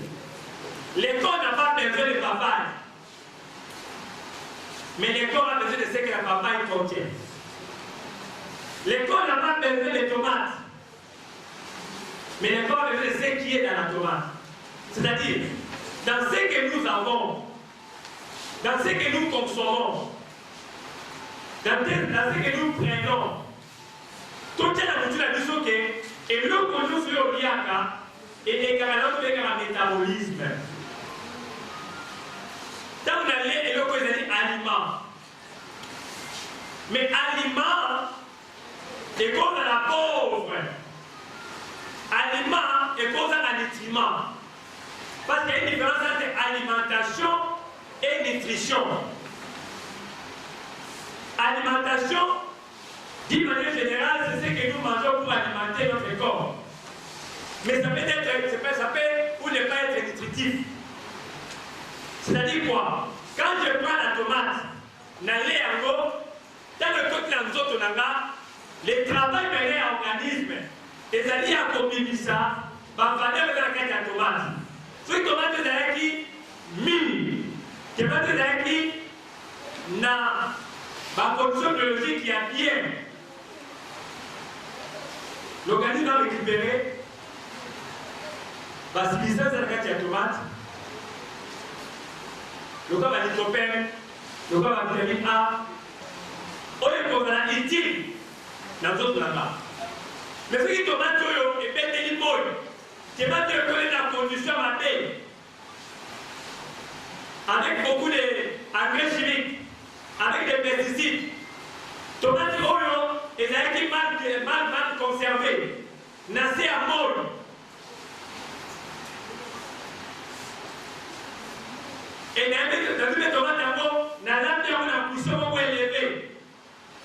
l'école n'a pas besoin de papaye, mais l'école a besoin de ce que la papaye contient. L'école n'a pas besoin de tomates, mais l'école a besoin de ce qui est dans la tomate. C'est-à-dire, dans ce que nous avons, dans ce que nous consommons, dans ce que nous prenons, tout est dans la notion que, et le que nous faisons au liaka, et les camarades de le métabolisme. Dans on allait, et le que dit aliment. Mais aliment, est cause à la pauvre. Aliment est cause à la nutriment. Parce qu'il y a une différence entre alimentation et nutrition. Alimentation, d'une manière générale, c'est ce que nous mangeons pour alimenter notre corps. Mais ça peut ou ne pas être nutritif. C'est-à-dire quoi? Quand je prends la tomate, n'allez en gros, dans le côté de nous autres, le travail mené à l'organisme, et ça dit à combiner ça, va falloir mettre la tomate. Si la tomate est qui mine, la tomate est qui n'a pas condition biologique qui a bien. L'organisme va récupérer, va se glisser dans la tomate, le corps va lycopène, le corps va vitamine A, au lieu qu'on a utile dans d'autres là-bas. Mais ce qui est tomate et bête de l'immoble, qui va te connaître la condition à paix, avec beaucoup d'engrais chimiques, avec des pesticides, tomate mal conservé. Nassé à mort. Et dans les tomates d'abord, dans la position élevée,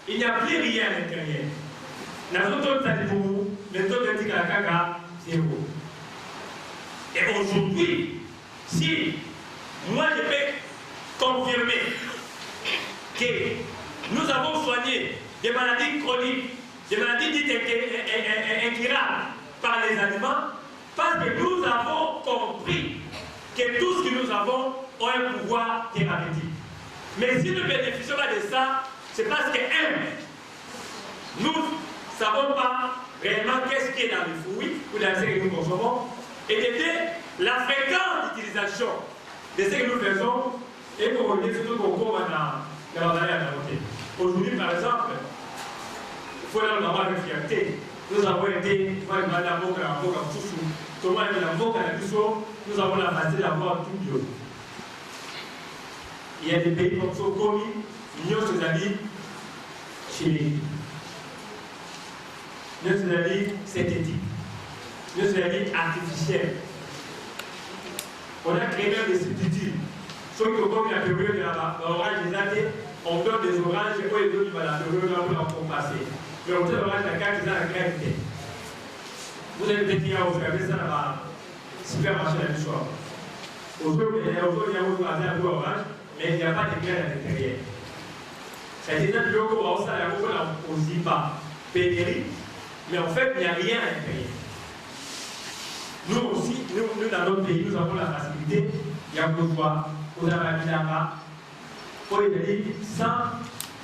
il n'y a plus rien à l'intérieur. Dans notre talibou, le taux de Tikakaka, zéro. Et aujourd'hui, si moi je peux confirmer que nous avons soigné des maladies chroniques, des maladies dites incurables par les aliments, parce que nous avons compris que tout ce que nous avons a un pouvoir thérapeutique. Mais si nous ne bénéficions pas de ça, c'est parce que, nous ne savons pas réellement qu'est-ce qui est dans les fruits ou dans ce que nous consommons, et de la fréquence d'utilisation de ce que nous faisons et qu'on relie surtout qu'on court dans la vallée à la côté. Aujourd'hui, par exemple, il faut leur avoir une fierté. Nous avons été, nous avons la facilité d'avoir tout bio. Il y a des pays comme Sokomi, l'Union Soudanie, Chili. L'Union Soudanie synthétique. L'Union Soudanie artificielle. On a créé même des substituts. Sauf que comme la période de l'orage des années, on donne des oranges et les autres vont la période pour passer. Mais on donne l'orage de la carte, ils ont la gravité. Vous avez peut-être dit, vous avez ça là-bas, supermarché la nuit soir. Aujourd'hui, il y a un peu orange, mais il n'y a pas de graines à l'intérieur. C'est-à-dire que le on ne dit pas pénurie, mais en fait, il n'y a rien à l'intérieur. Nous aussi, nous dans notre pays, nous avons la facilité, il y a beaucoup de fois, on a la là-bas, pour les dire sans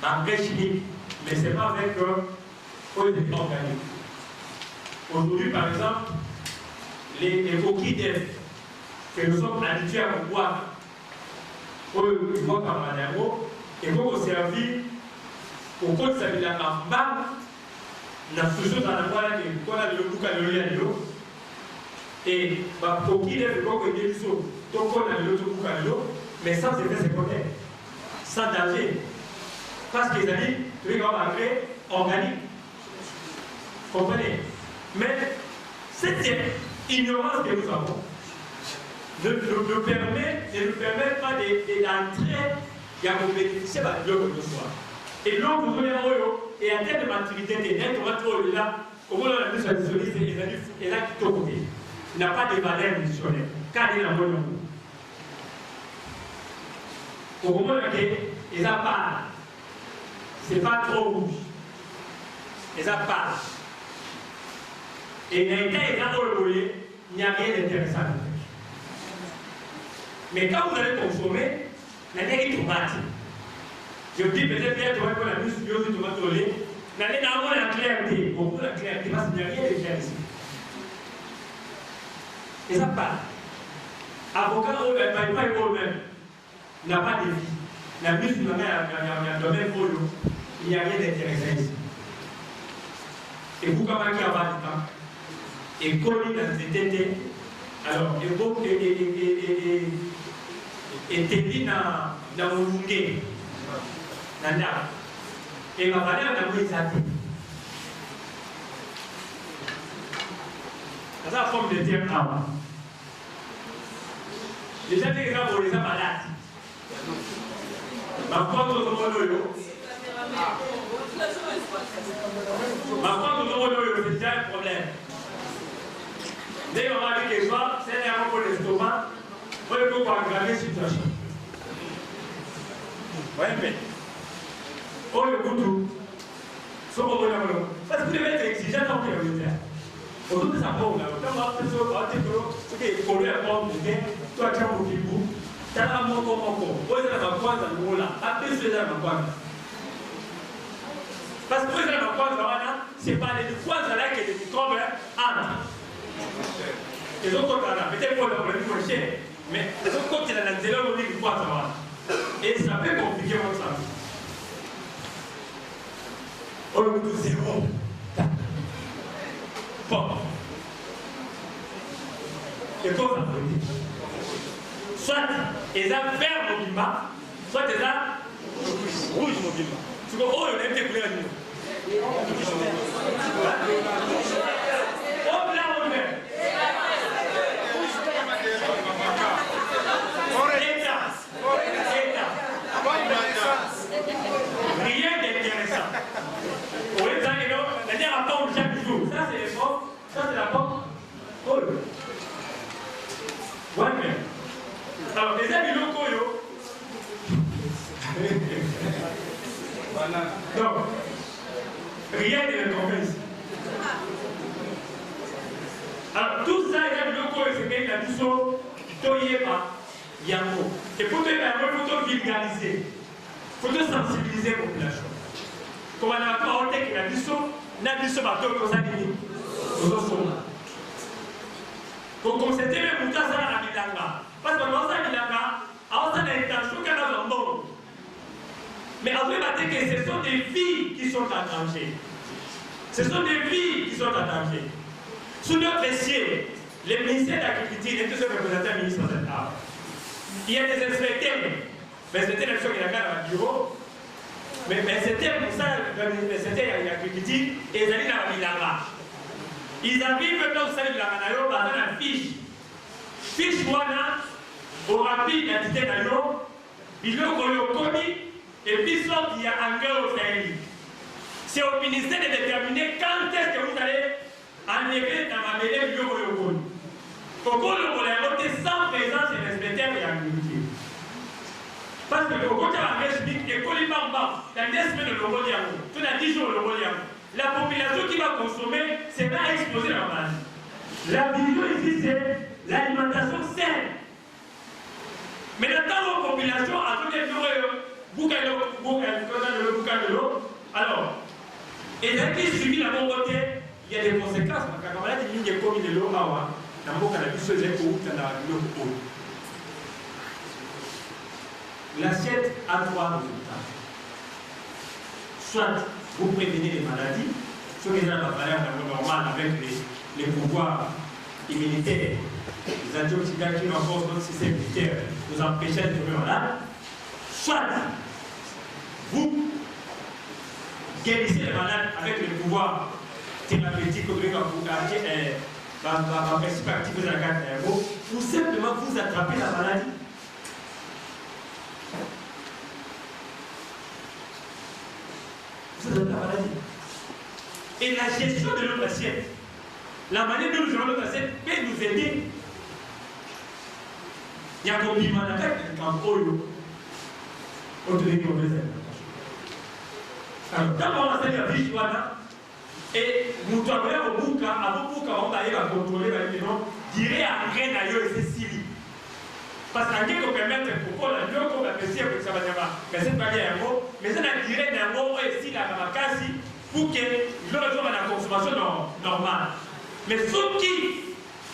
engrais chimique, mais ce n'est pas avec les organiques. Aujourd'hui, par exemple, les coquilles d'œufs que nous sommes habitués à boire, pour le bois par Manero, et pour nous servir au code de la bamba, la solution dans la voie qu'on a le bouc à l'eau, et ma coquille d'œufs, qu'on a le bouc à l'eau, mais sans effet secondaire, sans danger. Parce qu'ils ont dit, tu veux qu'on va créer organique. Vous comprenez? Mais cette ignorance que nous avons ne nous permet pas d'entrer et à bénéficier de l'eau que nous sommes. Et l'eau que nous avons, et en termes de maturité, comme on l'a dit sur la disponibilité, il a tout côté. Il n'a pas de valeur nutritionnelle. Car il a un bon au moment où il a pas, c'est pas trop rouge. Il a pas. Et il n'y a rien d'intéressant. Mais quand vous allez consommer, la neige tomate. Je vous dis peut-être bien que la nuit sur le tomate au lait, n'allez pas avoir la clarté. Beaucoup la clarté, parce qu'il n'y a rien de clair ici. Et ça part. Avocat, il n'y a pas de problème. Il n'a pas de vie. La nuit sur la mer, il y a un domaine pour l'eau. Il n'y a rien d'intéressant ici. Et vous, comment il y a pas de temps? Et connu dans ces tétés, alors, et tété dans mon lungue, dans l'arbre. Et ma valeur dans mon isati. C'est la forme de terre avant. Les gens qui sont les malades. Ma foi, nous avons c'est déjà un problème. Dès qu'on va dire que ça, c'est un peu l'estomac, il faut aggraver la situation. Oui, mais. Oh, le goût, parce que vous devez être exigeant dans le militaire. Aujourd'hui, ça va, quand on va faire ce qui est collé à bord de terre, toi, tu as un petit bout, tu as un mot comme encore. Vous avez un point dans le mot là, après, vous avez un point. Parce que vous avez un point dans là, c'est pas les points là que les microbes entrent. Les autres côtés là, peut-être pour le problème moins cher, mais les autres côtés là, c'est là où on dit qu'il faut savoir. Et ça peut compliquer votre santé. On le dit zéro. Bon. Et comment ça peut dire? Soit ils ont vert mobilement, soit ils ont rouge mobilement. Tu comprends? Oh, on a été coulé à nous. Rien d'intéressant. Oui, ça, c'est la pompe chaque jour. Ça, c'est les pompes. Ça, c'est la pompe. Oh. Ouais, mais. Alors, les amis locaux, donc, rien ne les convainc. Alors, tout ça, les amis locaux, c'est qu'il y a du saut, Toyeba, Yango. Et pour te dire, il faut vulgariser. Il faut sensibiliser la population. Comme on a encore dit qu'il y a du saut, n'a du saut, bateau, comme ça, comme c'était le Mouta Sana Milanga. Parce que dans ça, Milanga, avant ça, il y a intention qu'elle a un bon. Mais après, que ce sont des filles qui sont en danger. Ce sont des filles qui sont en danger. Sous notre ciel, le ministère de l'Agriculture est tous représentés au ministre de l'Art. Il y a des inspecteurs. Mais c'était la chose qui est dans le bureau. Mais c'était pour ça, c'était l'agriculture et ils allaient dans la Milanga. Ils arrivent maintenant au sein de la Manayo, dans la fiche. Fiche wana, au rapide d'identité d'ailleurs, ils l'ont connu, et puis sortent, il y a un gars au Sahel. C'est au ministère de déterminer quand est-ce que vous allez enlever dans ma mêlée le connu. Pourquoi le volet sans présence et respecter l'agriculture? Parce que le côté de la République est collé par bas, dans 10 semaines de l'Oboliago, tout dans 10 jours de l'Oboliago. La population qui va consommer sera exposée à la maladie. La vision ici, c'est l'alimentation saine. Mais dans la population, à tout le l'eau, alors, et là qui suit la bonne côté, il y a des conséquences. Quand on a dit qu'il y a comme de l'eau, dans le cas de l'eau, l'assiette a 3 résultats. Soit vous prévenez les maladies, ceux qui ont la valeur normale avec les pouvoirs immunitaires, les antioxydants qui renforcent notre système immunitaire, nous empêchent de tomber malade. Soit vous guérissez les malades avec le pouvoir thérapeutique, par principe actif de la carte ou simplement vous attrapez la maladie. De la maladie. Et la gestion de notre assiette, la manière dont nous gérons notre assiette peut nous aider. Il y a un compliment avec un camp au téléphone de alors, d'abord, on a fait la vie, et nous travaillons au Bouka, avant Bouka, on va aller contrôler, dirait à rien d'ailleurs, et c'est Syrie. Parce qu'en quelque permettre pourquoi la mieux qu'on va apprécier pour que ça va dire, mais c'est pas bien un mot, mais ça n'a dirait d'un mot ici, la Kamakasi, pour que l'on soit à la consommation normale. Mais ce qui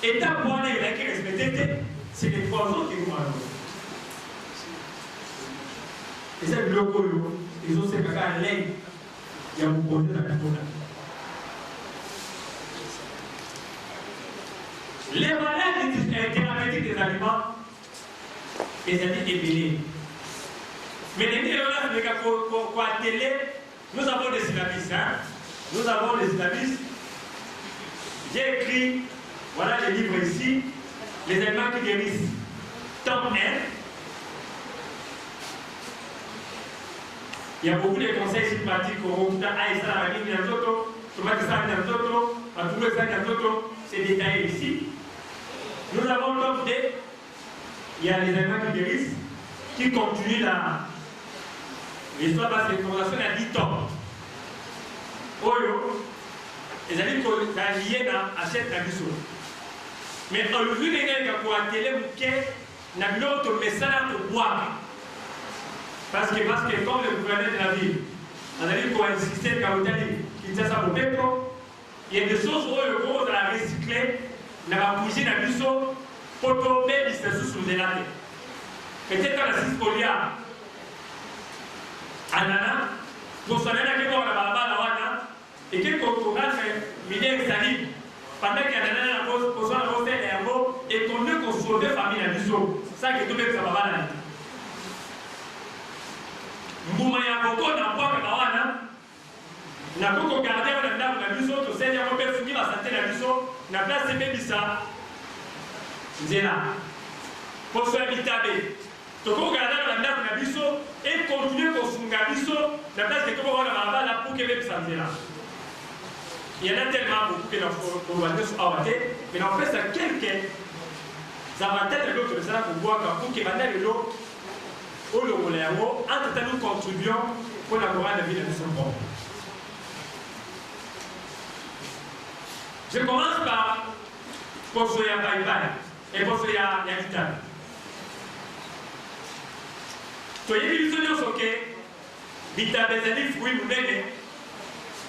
est à point et qui respecté, c'est les poisons qui nous mangent. Et c'est le logo, ils ont ces caca à l'aide, il y a beaucoup de la carbone. Les maladies thérapeutiques des aliments, les amis ébélés. Mais les gars, quoi télé, nous avons des syllabus. Nous avons des syllabus. J'ai écrit, voilà les livres ici, les aliments qui guérissent. Tome 1. Il y a beaucoup de conseils sympathiques au Rokuta, Aïssa, Rani, Nianzoto, Tomatisa, Nianzoto, Matoubesa, Nianzoto, c'est détaillé ici. Nous avons tome 2. Il y a les éléments qui guérissent, qui continuent l'histoire parce que la conversation a 10 tomes. Oyo, les amis qui sont liés à cette abisso. Mais au vu des gens qui ont télé, n'a pas d'autre message pour boire. Parce que comme le gouverneur de la ville, on a dit qu'on a insisté quand on a dit qu'il y a ça pour Petro, il y a des choses où le gros de la recycler, n'a pas bougé d'abisso. Pour tomber, il se sous les latés. Peut-être dans la Cispolia, Anana, pour son aide à qui va la Wana, et qui contourne Miguel Salim, pendant qu'il y a un pour son rosé et un mot, et qu'on ne consomme des familles à l'issue. Ça qui est tout bien, ça va mal. Moumaya Boko n'a pas de Wana, na koko garder na ndako na biso to senya ko pe fungi ba santé na biso na place pe bisa nzela poso ya bitabe to ko garder na ndako na biso et continuer ko funga biso na place que ko wana ba la pour que be bisa nzela. Il y en a tellement beaucoup que nous avons sur Awate, mais en fait c'est quelques avantages de l'autre ça pour voir pour que maintenant l'eau au Lomoléamo entre nous contribuons pour la morale de vie de son propre. Je commence par Posoya Baïbaï et Posoya Yakitan. Soyez visualisés sur que Vita Bezali Fouy Mounene,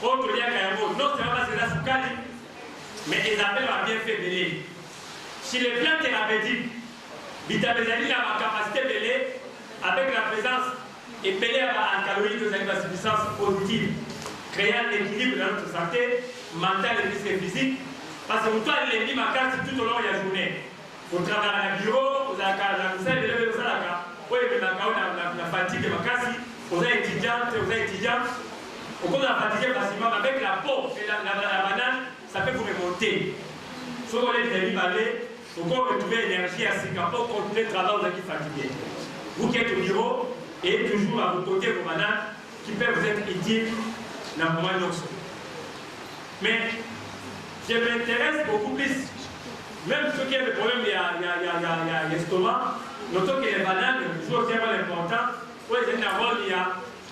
autre lien Kayamo, non seulement c'est la Soukali, mais ils appellent à bien fait belé. Si les plans thérapeutiques, Vita Bezali a la capacité belé avec la présence et belé à alcaloïde de la substance positive, créant l'équilibre dans notre santé mentale et physique. Parce que toi, il est mis ma carte tout au long de la journée. Au travail à bureau, vous avez la salle de lever au salaka. Oui, mais la fatigue, ma casse, vous êtes étudiante, au cours de la fatigue, facilement, avec la peau et la banane, ça peut vous remonter. Si vous voulez des balais, vous pouvez retrouver l'énergie à Singapour pour continuer le travail, vous êtes fatigué. Vous qui êtes au bureau, et toujours à vos côtés, vos bananes, qui peuvent vous être utiles dans le moment de mais je m'intéresse beaucoup plus, même ceux qui ont des problèmes, il y a l'estomac, notons que les bananes, toujours c'est important, pour les énerveurs, il y a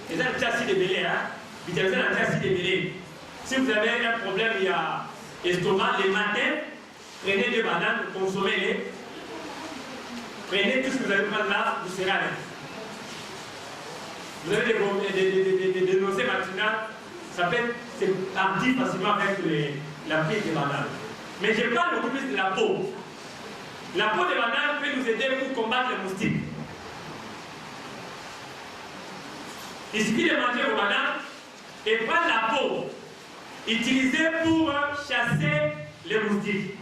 les antiacides de belé, vitamines antiacides de belé. Si vous avez un problème, il y a l'estomac, les matins, prenez des bananes, consommez-les, prenez tout ce que vous allez prendre là, vous serez à l'aise. Vous avez des nausées matinales, ça peut être actif facilement avec la prise des bananes. Mais je parle beaucoup plus de la peau. La peau des bananes peut nous aider pour combattre les moustiques. Il suffit de manger vos bananes et prendre la peau, utilisée pour chasser les moustiques.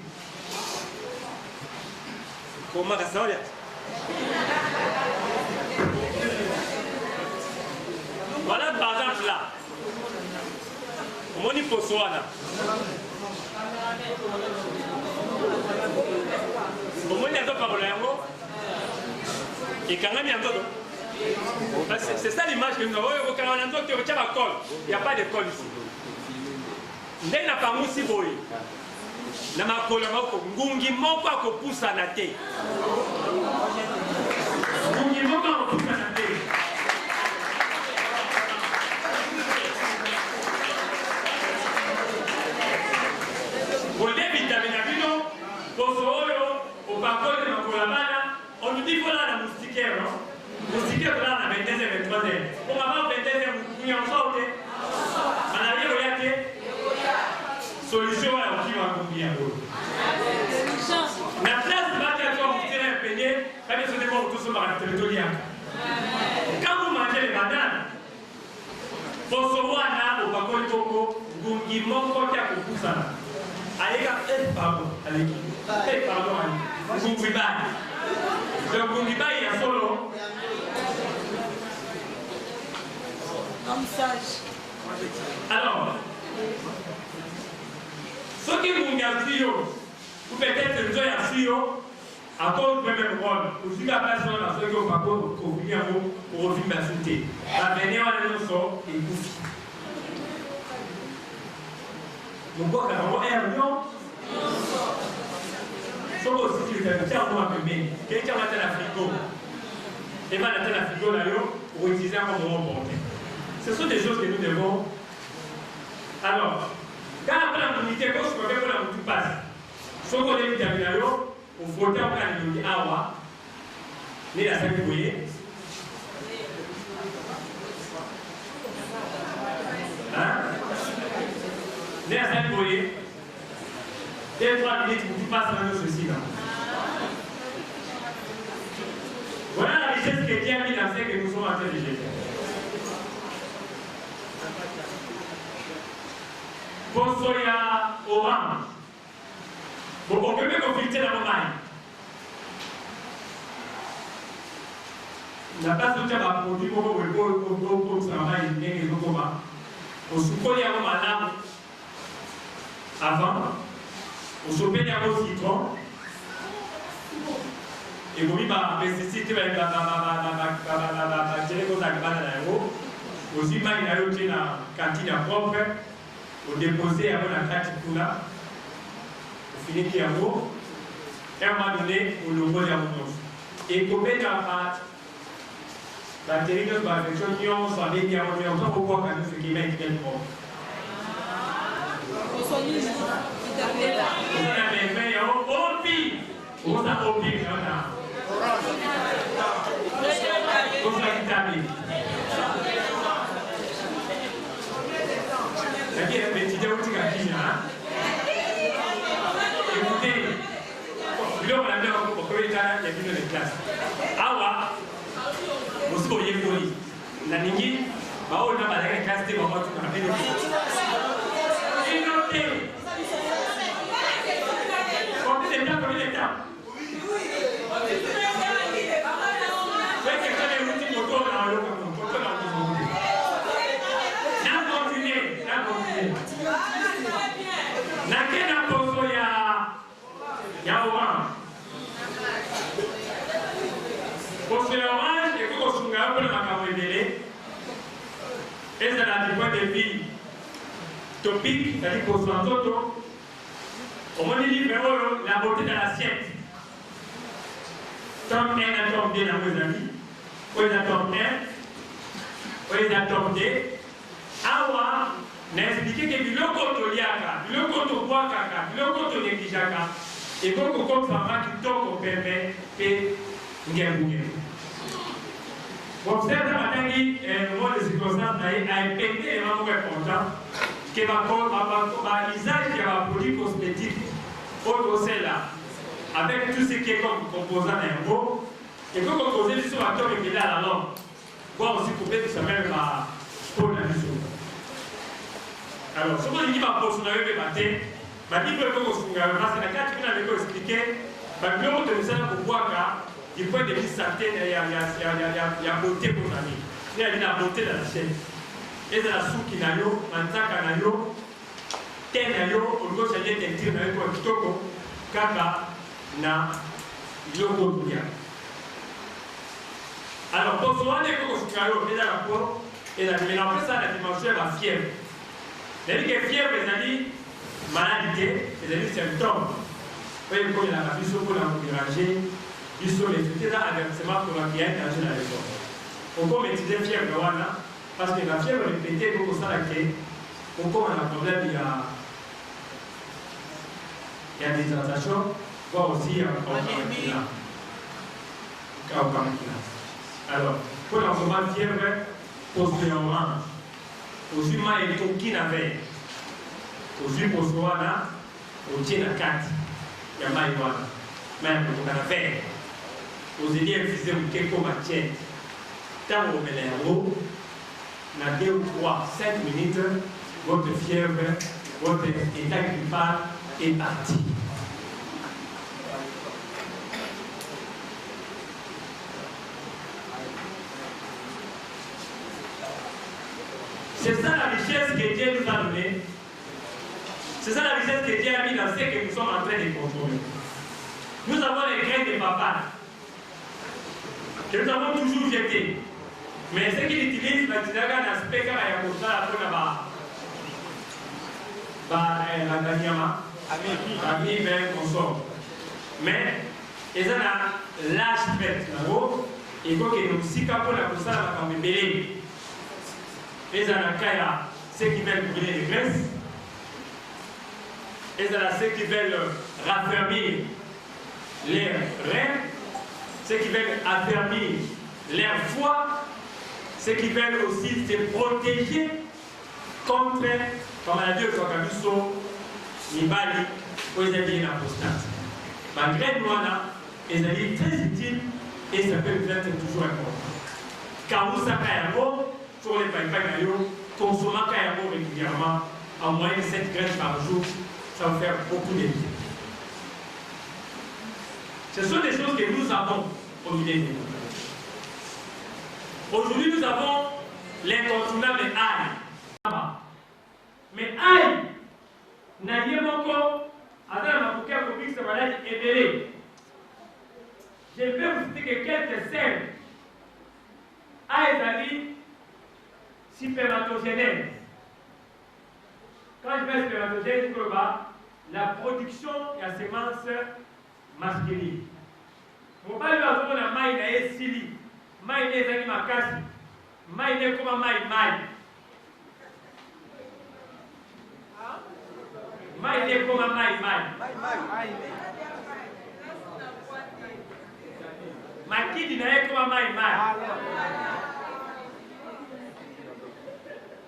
Comment ça va? Voilà par exemple là. Moni Posoana. C'est ça l'image que nous avons. Il n'y a pas de colle ici. Ndenge na pangusi boye. Na makolo moko ngungi moko akopusa na te. Ngungi moko akopusa na te. On nous dit qu'il faut là la moustiquaire, non? Moustiquaire là, on a 22h, 23h. On va avoir 22h, vous en sortez. On a rien regardé. Solution à qui va combien? La place de la vous tirez un peiné, quand vous êtes tous sur le territoire. Quand vous mangez les bananes, pour ce mois-là, au Bakol Toko, vous y manquez à Koukoussa. Allez, pardon, allez, pardon, allez. Vous le Bungiba, il y a solo. Alors, ce qui vous dit, vous peut-être le joie à Sio, à cause de même rôle, vous suivez la place dans la seconde au Paco, pour revenir la cité. La venir à la sort et bouffi. Donc, vous avez un million. Sauf aussi si vous avez un mois de mai, quelqu'un va à la frigo. Et va à la frigo d'ailleurs pour utiliser un moment porté. Ce sont des choses que nous devons. Alors, quand après la communauté, quand je peux faire la tout passe, ce qu'on est vitamin d'ailleurs, on faut faire un peu de awa, ni la salle de bouillie. Ni la salle de bouillie. 2-3 minutes pour tout passer dans ceci là. Voilà la richesse que Dieu a mis dans ce que nous sommes en train de jeter. Pour soya orange. On peut même conflicter dans le mail. La place où tu as produit pour le travail, il y a des au soupoli à madame avant, au soupeli à citron, et vous ma pesticide va gérer vos agriculteurs dans l'eau, aussi mal il a eu la cantine propre, au déposer avant la carte pour là, au finir qui a beau, et à un moment donné, au logo de la moto. Et combien d'apparts la terrible perfection, soit des diamants, on va pouvoir quand ce qui met bien propre. On a des faits, on pire. On a oublié, on a. On a établi. C'est-à-dire, les petits déroutis à qui, hein? Écoutez, là, on a bien encore pour que les gens aient vu les classes. Awa, vous voyez, vous la ligne, on a la classe de moment tout à fait. Innoté. Combien d'étapes, combien d'étapes? Faites quelqu'un des routines autour dans l'eau, autour dans l'eau. N'a continué, n'a continué. N'a qu'un poso ya orange. Poso ya orange, et que vous soyez un peu dans la caméra. Et c'est la point de vue topique, c'est-à-dire qu'on soit toto. Au moins, il dit, la beauté de l'assiette. Tome 1 à tome 2 dans vos amis. Oui, à tome 1. Oui, à tome 2. Awa, n'a expliqué que du loco to liaka, du loco to boakaka, du loco to neglijaka. Et donc, comme ça va, qui tombe au permet, et ngembouge. Bon, c'est un matin qui, au moment de circonstances, a impacté les membres importants, qui va l'usage qui va produit cosmétique, autre celle-là, avec tout ce qui est comme composant d'un mot, et comme composé sur la tombe et à la langue, voire aussi couper tout ça même à pour la mission. Alors, ce qu'on dit, ma poste, on avait débatté, ma dit que c'est la carte qui avait expliqué, ma bureau de ça pour voir qu'il faut des petites santé, il y a beauté pour la vie. Il y a la beauté de la chaîne. Et c'est la soupe qui n'a pas, manzaka n'a pas, thé n'a pas, on doit changer des tirs n'a pas, kitoko, kaka na yoko dunia. Alors, pour ce moment, les cocos sont déjà rapport, et la mélanger ça la dimension de la fièvre. C'est-à-dire que fièvre, c'est-à-dire maladie, c'est-à-dire symptômes. Vous voyez, comme il y a la vie sur la mélanger, il sur les études d'avertissement pour la qui a énergie dans les corps. On peut maîtriser fièvre, parce que la fièvre répétée, comme ça, on a un problème, il y a des hydratations, voire aussi un alors, pour la fièvre, posé en orange, aussi mal et tout qui n'avait, aussi pour soi là, au tien à 4, il y a mal et même pour la faire, aux idées infusées ou quelque matière, tant on met les roues, dans 2 ou 3, 5 minutes, votre fièvre, votre état grippal est parti. C'est ça la richesse que Dieu nous a donnée. C'est ça la richesse que Dieu a mis dans ce que nous sommes en train de contrôler. Nous avons les graines de papa que nous avons toujours jetées. Mais ce qu'il utilise, c'est un aspect car il y a pour ça la Ganyama, ami ben consort. Mais ils ont un large trait là-haut, et donc ils ont aussi capé la pour ça la camébélé. Ils ont un kaya, ceux qui veulent brûler les graisses. Ils ont ceux qui veulent raffermir les reins, ceux qui veulent affermir leur foie, ceux qui veulent aussi se protéger contre la maladie de Wakabiso, Nibali, ou les alliés apostates. Malgré nous, les alliés très utiles et ça peut être toujours important. Car vous savez, sur les païpagayos, consommant Kayamo régulièrement, en moyenne 7 graines par jour, ça va faire beaucoup de bien. Ce sont des choses que nous avons au milieu de nous. Aujourd'hui, nous avons l'incontournable ail. Mais aïe, na yemoko, attends, ma bouquet pour que ce malade est belé. Je vais vous citer que quelques scènes. Aïe, Zali, spermatogénèse. Quand je vais spermatogène, la production de la sémence masculine. Mon père lui a dit que maï n'est sili, maï n'est zali makasi, maï n'est comme maï. Maï n'est comme maï. Makidi n'est comme maï.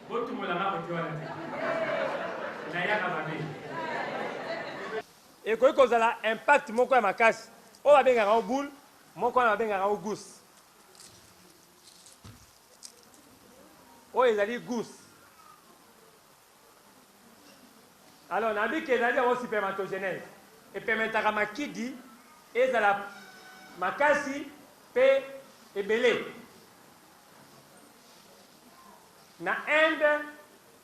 Botu molama botiwa na yaka babe. Et quand vous avez impact moko ya makasi, on va benga en boule, moko na benga en gousse. Oh, ils allaient gousse. Alors, on a dit qu'ils allaient avoir spermatogénèse. Et permettre à makidi, et la makasi, pe et belé. Na Inde,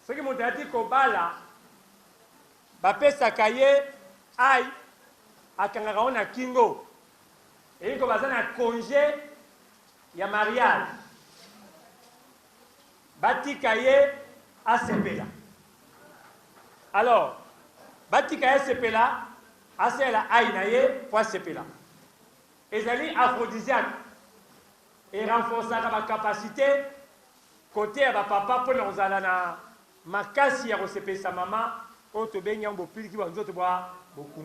ce qui m'ont dit qu'au bala, bapé sakaye, aïe, à Kangaraon à Kingo. Et il commence à congé, il y a mariage. Bati kaye à Sepela. Alors, Bati kaye Sepela, à Sepela aïe naye, pour Sepela. Et ils aphrodisiaque. Et renforcer la capacité, côté à papa, pour nous aller na makasi à receper sa maman, quand tu baignes en bopil qui va nous boire beaucoup.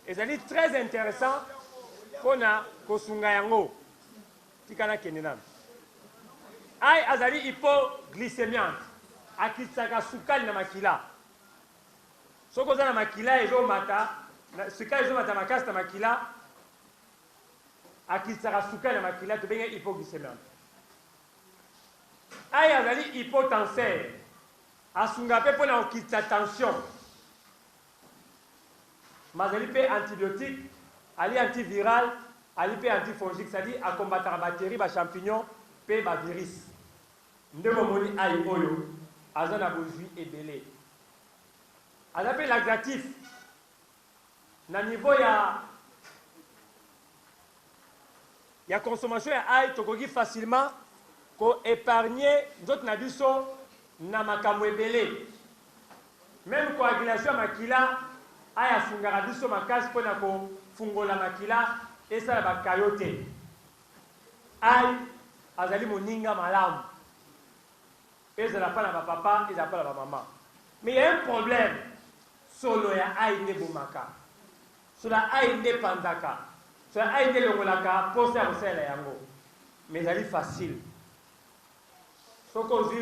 Et c'est très intéressant pour nous kosunga yango. Tikana kenenam. Aïe azali hypoglycémiante. Akitsaka sukali na makila. Soko za na makila ezo mata, sukali ezo mata makasi na makila. Akitsaka sukali na makila to benga hypoglycémiante. Aïe azali hypotensaire. Asunga pe pona okitsa tension. Mazali pe antibiotique, ali antiviral, ali pe antifongique, c'est-à-dire à combattre la bactérie, les champignons, pe ba virus. Ndemo moni aïe oyo, azana bojui et belé. Azapé laxatif. Na niveau ya consommation ya aïe, tokoki facilement ko épargner d'autres nabiso na makambo ebele. Même coagulation makila aya fungara biso makasi pona ko fungola makila esa ba kayote. Ay azali moninga malamu. Ezala pa na ba papa, ezala pa na ba maman. Mais il y a un problème. Solo ya ay ne bomaka. Sola ay ne pandaka. Sola ay ne longolaka posa osela yango. Mais ezali facile. Soko zi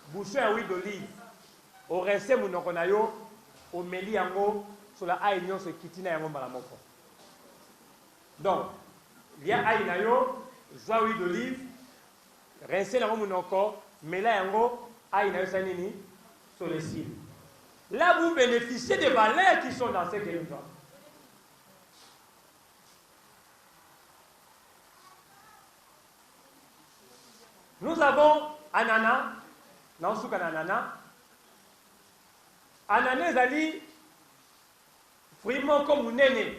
bouchon à huile d'olive, au reste monoko na yo, au meli yango, sur la aïe nyon se kitina yango malamoko. Donc, il y a aïe na yo, joie huile d'olive, rincer yango monoko, mela yango, aïe na yo sanini, sur les cils. Là, vous bénéficiez des valeurs qui sont dans ces territoires. Nous avons ananas. Non, souka ananas. Ananas ezali fruit moko munene.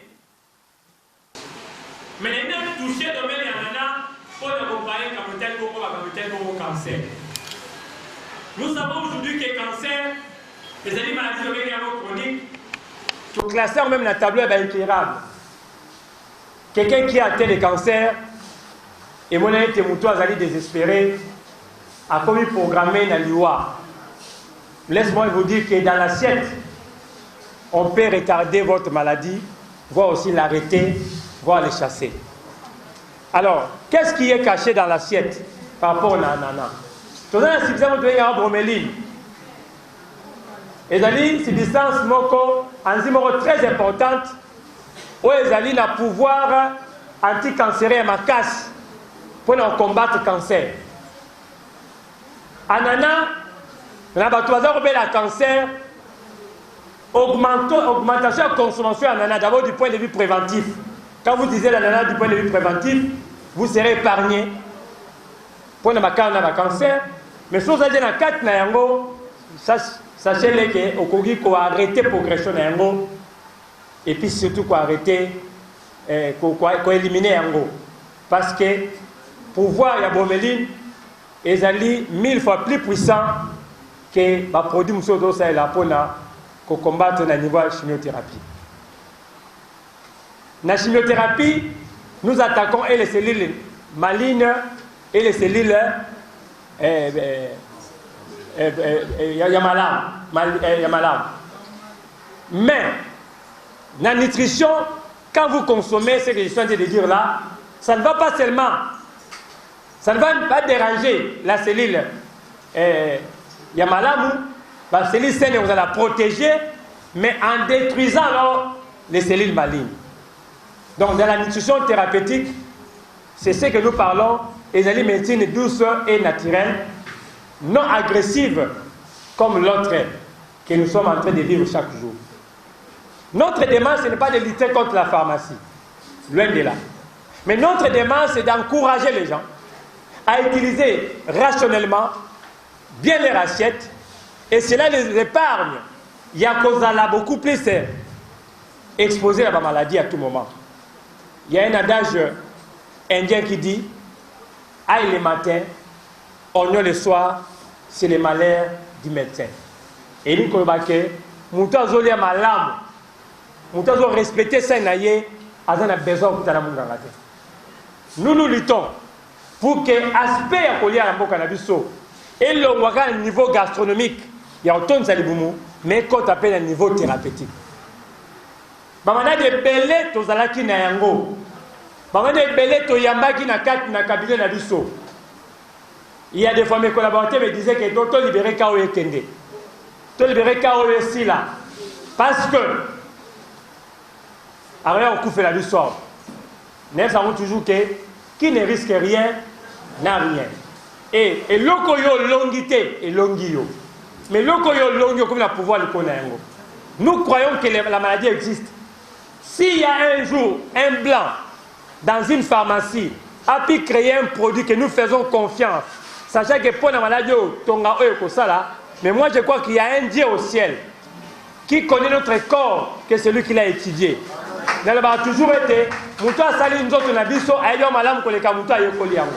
Mais les gens touchés dans les ananas pour accompagner comme cancer. Nous savons aujourd'hui que le cancer, les maladies chroniques, sont classées même dans le tableau éclairable. Quelqu'un qui a atteint le cancer, et mon ami Temuto a désespéré, a commis programmer dans l'IOA. Laisse-moi vous dire que dans l'assiette, on peut retarder votre maladie, voire aussi l'arrêter, voire les chasser. Alors, qu'est-ce qui est caché dans l'assiette par rapport à l'ananas? Tout ça, c'est la broméline. Et c'est une substance enzyme très importante où ils ont le pouvoir anti-cancérien macasse pour combattre le cancer. Ananas, le cancer, augmentation de la consommation d'ananas, d'abord du point de vue préventif. Quand vous disiez l'ananas du point de vue préventif, vous serez épargné pour le cancer. Mais si vous avez dans 4 na yango, sachez que okoki ko arrêter progression na yango et puis surtout ko arrêter ko éliminer yango parce que pouvoir ya bomeline ezali 1000 fois plus puissant que les produits musoto ça la pona ko combattre na niveau de chimiothérapie. Na chimiothérapie, nous attaquons les cellules malignes et les cellules malades. Mais la nutrition, quand vous consommez ce que je suis en train de dire là, ça ne va pas seulement, ça ne va pas déranger la cellule Yamalamu, la cellule saine, vous allez la protéger, mais en détruisant alors les cellules malignes. Donc dans la nutrition thérapeutique, c'est ce que nous parlons, les aliments médecine douce et naturelle, non agressive comme l'autre que nous sommes en train de vivre chaque jour. Notre démarche, ce n'est pas de lutter contre la pharmacie, loin de là. Mais notre démarche, c'est d'encourager les gens à utiliser rationnellement bien les assiettes, et cela les épargne. Il y a cause à la beaucoup plus exposé à la maladie à tout moment. Il y a un adage indien qui dit ail le matin, oignon le soir, c'est le malheur du médecin. Et nous, nous avons malam, nous avons respecté ça, nous avons besoin de nous. Nous luttons pour que l'aspect à la cannabis et le niveau gastronomique, il y a autant de mais quand on appelle un niveau thérapeutique. Il y a des belles to zalaki na yango. Il y a des belles to yambaki na kat na cabinet na biso. Il y a des fois mes collaborateurs me disaient que to libérer Kao Ekende. To libérer Kao Sila. Parce que alors on coupe la biso. Nous savons toujours que qui ne risque rien n'a rien. Et l'okoyo longité et longio. Mais l'okoyo longio comme la pouvoir le connaître. Nous croyons que la maladie existe. S'il y a un jour un blanc dans une pharmacie a pu créer un produit que nous faisons confiance, sachant que pour la maladie, mais moi je crois qu'il y a un Dieu au ciel qui connaît notre corps que celui qui l'a étudié. Il a toujours été, Moutoua Sali nous autres nabiso, aïe malam koleka Moutoua yekoliango.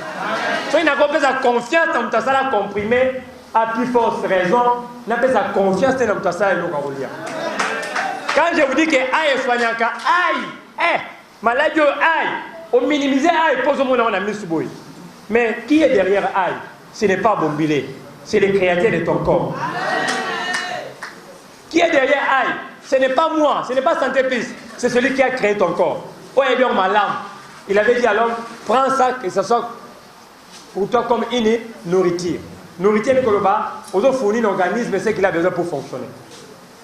Il n'a pas sa confiance dans Moutoua Sala comprimé, à plus forte raison, n'a pas sa confiance dans Moutoua Sala yekoliango. Quand je vous dis que aïe soignaka, aïe, maladie aïe, on minimise aïe, pose au monde on a mis sous. Mais qui est derrière aïe? Ce n'est pas Bombilé, c'est le créateur de ton corps. Qui est derrière aïe? Ce n'est pas moi, ce n'est pas Santé Plus, c'est celui qui a créé ton corps. Oh, eh bien, ma lame. Il avait dit alors, prends ça, que ce soit pour toi comme une nourriture. Nourriture, le coloba, on doit fournir l'organisme ce qu'il a besoin pour fonctionner.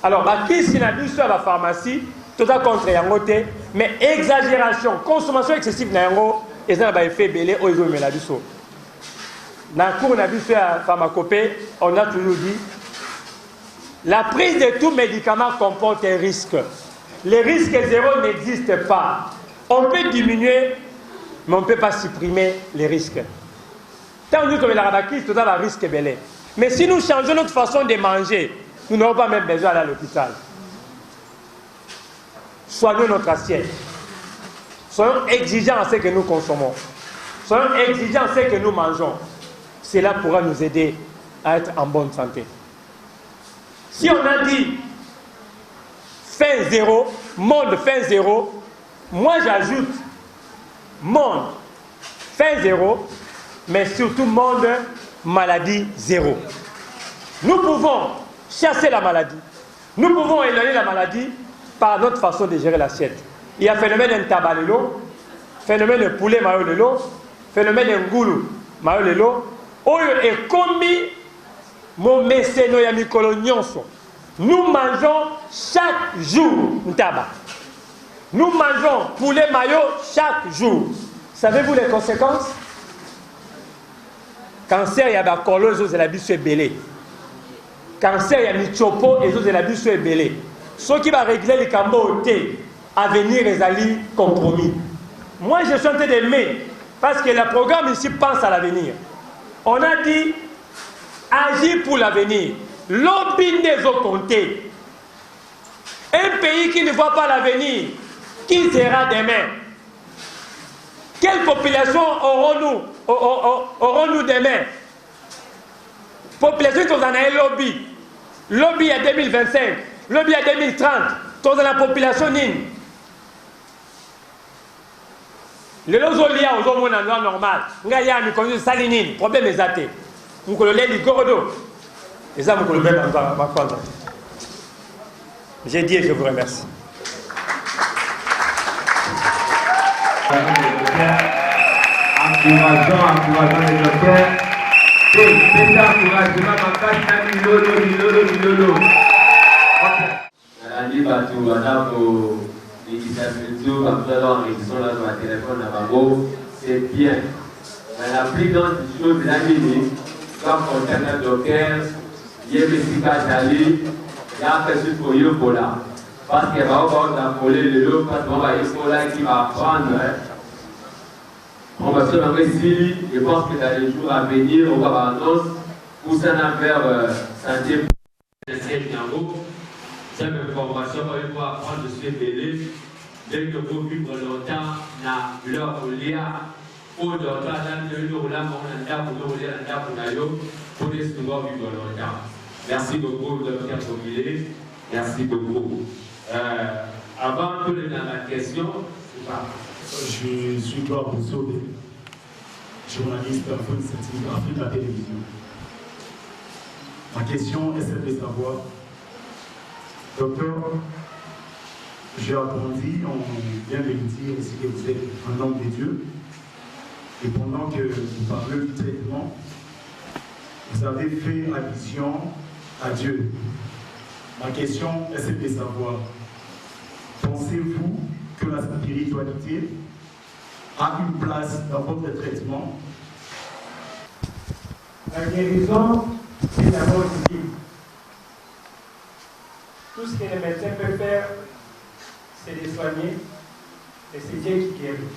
Alors, qui s'il a vu sur la pharmacie, tout à contre yangote, mais exagération, consommation excessive na yango, et ça va effet belé, ou ils ont mis la biso. Dans le cours, on a vu sur la pharmacopée, on a toujours dit, la prise de tout médicament comporte un risque. Les risques zéro n'existent pas. On peut diminuer, mais on ne peut pas supprimer les risques. Tant que nous sommes la rabakis, tout ça va risque belé. Mais si nous changeons notre façon de manger, nous n'aurons pas même besoin d'aller à l'hôpital. Soignons notre assiette. Soyons exigeants à ce que nous consommons. Soyons exigeants à ce que nous mangeons. Cela pourra nous aider à être en bonne santé. Si on a dit fin zéro, monde fin zéro, moi j'ajoute monde fin zéro, mais surtout monde maladie zéro. Nous pouvons chasser la maladie. Nous pouvons éloigner la maladie par notre façon de gérer l'assiette. Il y a phénomène d'entabalelo, phénomène de poulet mayo-lelo, phénomène de ngoulou mayo-lelo, oyo est commis mon mécéno ya mikolo nyonso. Nous mangeons chaque jour ntaba. Nous mangeons poulet mayo chaque jour. Savez-vous les conséquences? Cancer ya ba kolo ezo de la biso ebele. Cancer ya michopo ezo de la biso ebele. Ce qui va régler les cambos à venir les alliés compromis. Moi je suis en train d'aimer parce que le programme ici pense à l'avenir. On a dit Agir pour l'avenir. Lobby des autres comptés. Un pays qui ne voit pas l'avenir, qui sera demain? Quelle population aurons-nous demain? Population qui sont dans un lobby. Lobby à 2025, lobby à 2030, sont dans la population nine. Le lozolia aux hommes en loi normale. Ngaya mi connu salinine, problème est athée. Nous le lait du gorodo. Et ça, vous le même en bas. J'ai dit et je vous remercie. Encourageant les docteurs. C'est ça, encouragement, ma casse, milolo. Nalandi batu wana ko l'initiative comme ça dans l'édition là sur le téléphone à Bango, c'est bien. Mais la plus grande chose de la minute, quand on a un docteur, il y a des cicatali, il y a un peu pour eux pour là. Parce qu'il va avoir d'appeler le lot, parce qu'on va y là qui va apprendre. On va se demander si, je pense que dans les jours à venir, on va avoir annonce pour s'en faire santé. Cette information va pouvoir apprendre de se mêler dès que vous vivre longtemps dans leur lien ou dans pour les souvent vivre longtemps. Merci beaucoup, Dr. Komile. Merci beaucoup. Avant de aller dans la question, je suis Claude Rousseau, journaliste Afrique de la télévision. Ma question est celle de savoir, docteur, j'ai appris, on vient de me dire ici que vous êtes un homme de Dieu, et pendant que vous parlez du traitement, vous avez fait allusion à Dieu. Ma question est celle de savoir, pensez-vous que la spiritualité a une place dans votre traitement? La guérison, c'est d'abord divine. Tout ce que les médecins peuvent faire, c'est de soigner, et c'est Dieu qui guérit.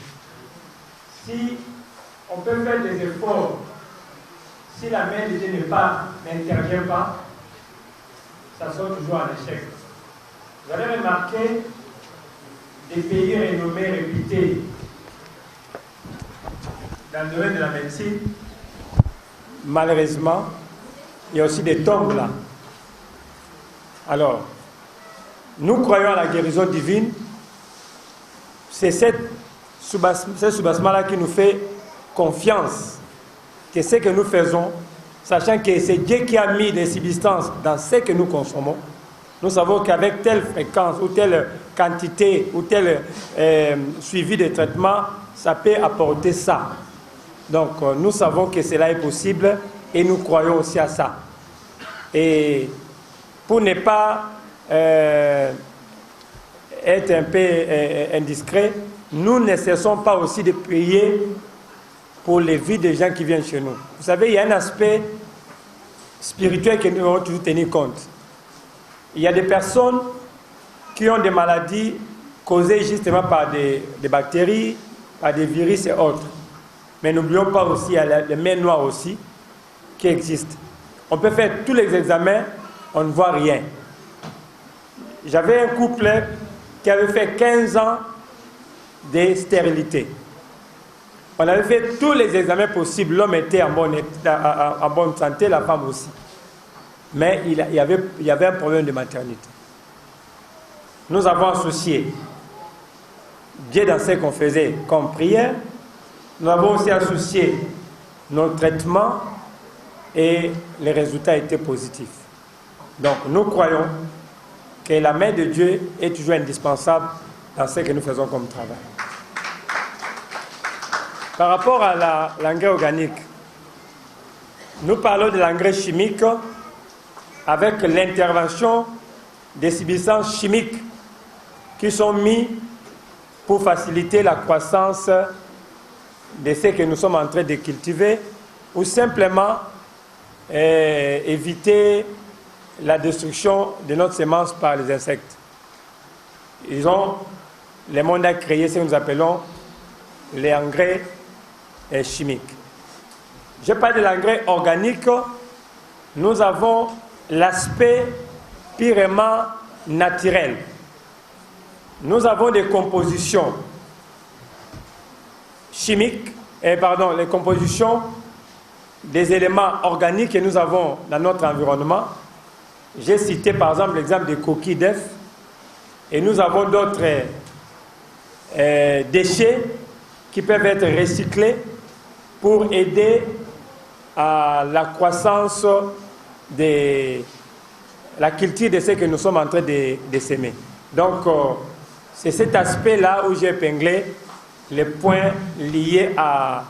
Si on peut faire des efforts, si la main de Dieu n'intervient pas, ça sort toujours en échec. Vous avez remarqué des pays renommés, réputés dans le domaine de la médecine, malheureusement, il y a aussi des tombes là. Alors, nous croyons à la guérison divine. C'est ce soubassement-là qui nous fait confiance que ce que nous faisons, sachant que c'est Dieu qui a mis des substances dans ce que nous consommons, nous savons qu'avec telle fréquence ou telle quantité ou tel suivi de traitement, ça peut apporter ça. Donc nous savons que cela est possible et nous croyons aussi à ça. Et pour ne pas être un peu indiscret, nous ne cessons pas aussi de prier pour les vies des gens qui viennent chez nous. Vous savez, il y a un aspect spirituel que nous devons toujours tenir compte. Il y a des personnes qui ont des maladies causées justement par des bactéries, par des virus et autres. Mais n'oublions pas aussi, il y a les mains noires aussi qui existent. On peut faire tous les examens, on ne voit rien. J'avais un couple qui avait fait 15 ans de stérilité. On avait fait tous les examens possibles. L'homme était en bonne santé, la femme aussi. Mais il y avait un problème de maternité. Nous avons associé Dieu dans ce qu'on faisait comme prière. Nous avons aussi associé nos traitements et les résultats étaient positifs. Donc nous croyons que la main de Dieu est toujours indispensable dans ce que nous faisons comme travail. Par rapport à l'engrais organique, nous parlons de l'engrais chimique avec l'intervention des substances chimiques qui sont mises pour faciliter la croissance de ce que nous sommes en train de cultiver ou simplement éviter la destruction de notre semence par les insectes. Le monde a créé ce que nous appelons les engrais chimiques. Je parle de l'engrais organique nous avons l'aspect purement naturel. Nous avons des compositions chimiques, les compositions des éléments organiques que nous avons dans notre environnement. J'ai cité par exemple l'exemple des coquilles d'œufs, et nous avons d'autres déchets qui peuvent être recyclés pour aider à la croissance de la culture de ce que nous sommes en train de s'aimer. Donc, c'est cet aspect-là où j'ai épinglé les points liés à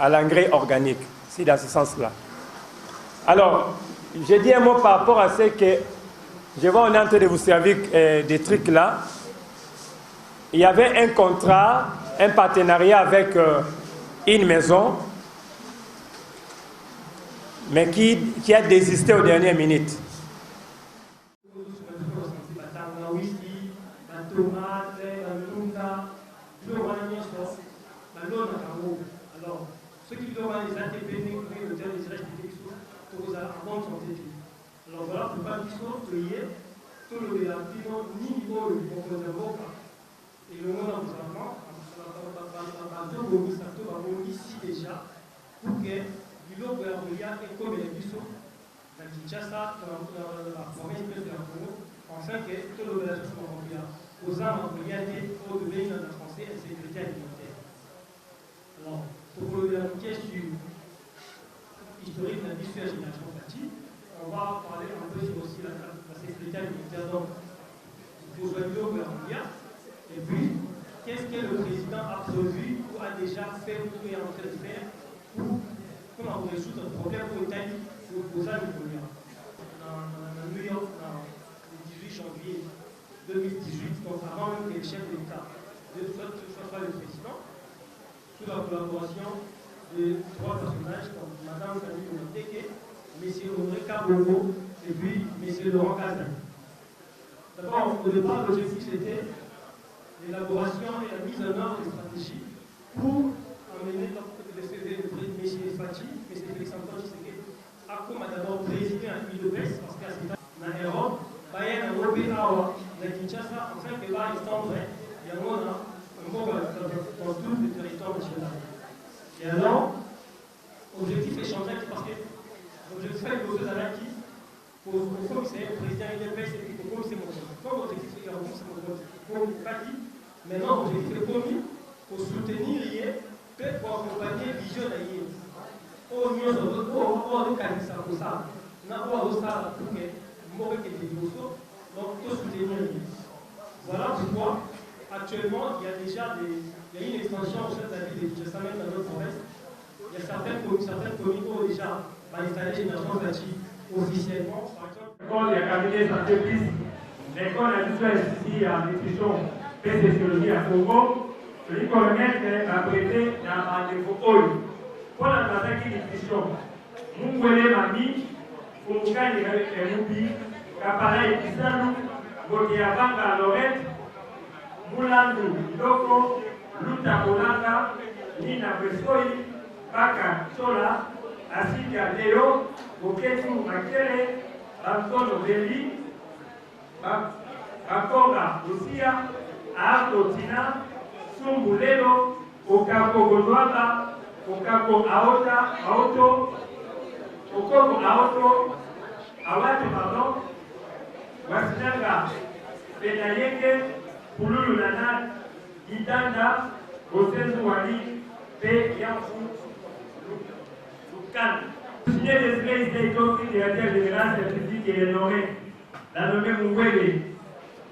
l'engrais organique. C'est dans ce sens-là. Alors, j'ai dit un mot par rapport à ce que je vois, on est en train de vous servir des trucs là. Il y avait un contrat, un partenariat avec une maison, mais qui a désisté aux dernières minutes. Alors, ceux qui doivent les ATP, alors voilà, pour pas qu'ils soient payés, tout le niveau de composant. Et le monde en gouvernement, ici déjà, pour que l'îlot gouvernement est comme les bisous, dans Kinshasa, dans la province de la Congo, enfin que tout le gouvernement aux armes en réalité, au domaine de français et sécurité alimentaire. Alors, pour le gouvernement sur historique de la mission à génération Fati, on va parler un peu sur aussi la sécurité alimentaire. Donc, pour le gouvernement, et puis, qu'est-ce que le président a prévu ou a déjà fait ou est en train de faire pour comment résoudre un problème au Italie ou aux Algériens. Dans New York, le 18 janvier 2018, donc avant même que le chef de l'État soit le président, sous la collaboration de trois personnages comme Mme Camille Monteke, M. André Kabongo et puis M. Laurent Kazan. D'abord, au départ, l'objectif c'était l'élaboration et la mise en œuvre des stratégies pour amener le M. Fati, M. Félix Antoine Tshisekedi, à comme d'abord président à l'UDPS, parce qu'à ce moment dans l'Europe, il y a un Européen à Kinshasa, afin que là, il semble, il y a un mot dans tout le territoire national. Et alors, l'objectif est changé parce que l'objectif est de poser à l'acquis pour le commissaire, le président de l'UDPS et puis pour le commissaire mondial. Comme l'objectif est de Fati, maintenant, l'objectif est commis pour soutenir peut-être pour accompagner la vision de l'IE. Au mieux, on va ça pour ça. On va ça pour que donc tout soutenir l'IE. Voilà pourquoi, actuellement, il y a déjà une extension au sein de la ville de Kinshasa, même dans notre province. Il y a certaines communes qui ont déjà installé Génération Fati officiellement. Par exemple, l'école, il y a cabinet santé plus. L'école a dû faire ici en nutrition et sociologie à Congo. Celui qu'on remet à prêter dans un niveau haut. Pour la pratique de nutrition, nous voulons mamie, pour nous gagner avec les roupies, qu'appareil qui s'allume, qui avance à l'oreille, Moulandou, Idoko, Luta Konaka, Nina Besoi, Baka Sola, Asika Leo, Boketu Makele, Antono Beli, Bakonga Lucia, Arto Tina, Sumbulelo, Okako Gondwaka, Okako Aota, Aoto, Okoko Aoto, Awate pardon, Wasinanga, Benayeke, Pululu Nanat, Gitanda, Osenzu Wali, Pe Yamfu, Lukan. Signé des espèces d'étofie directeur général scientifique et renommé, la nommée Mouwele,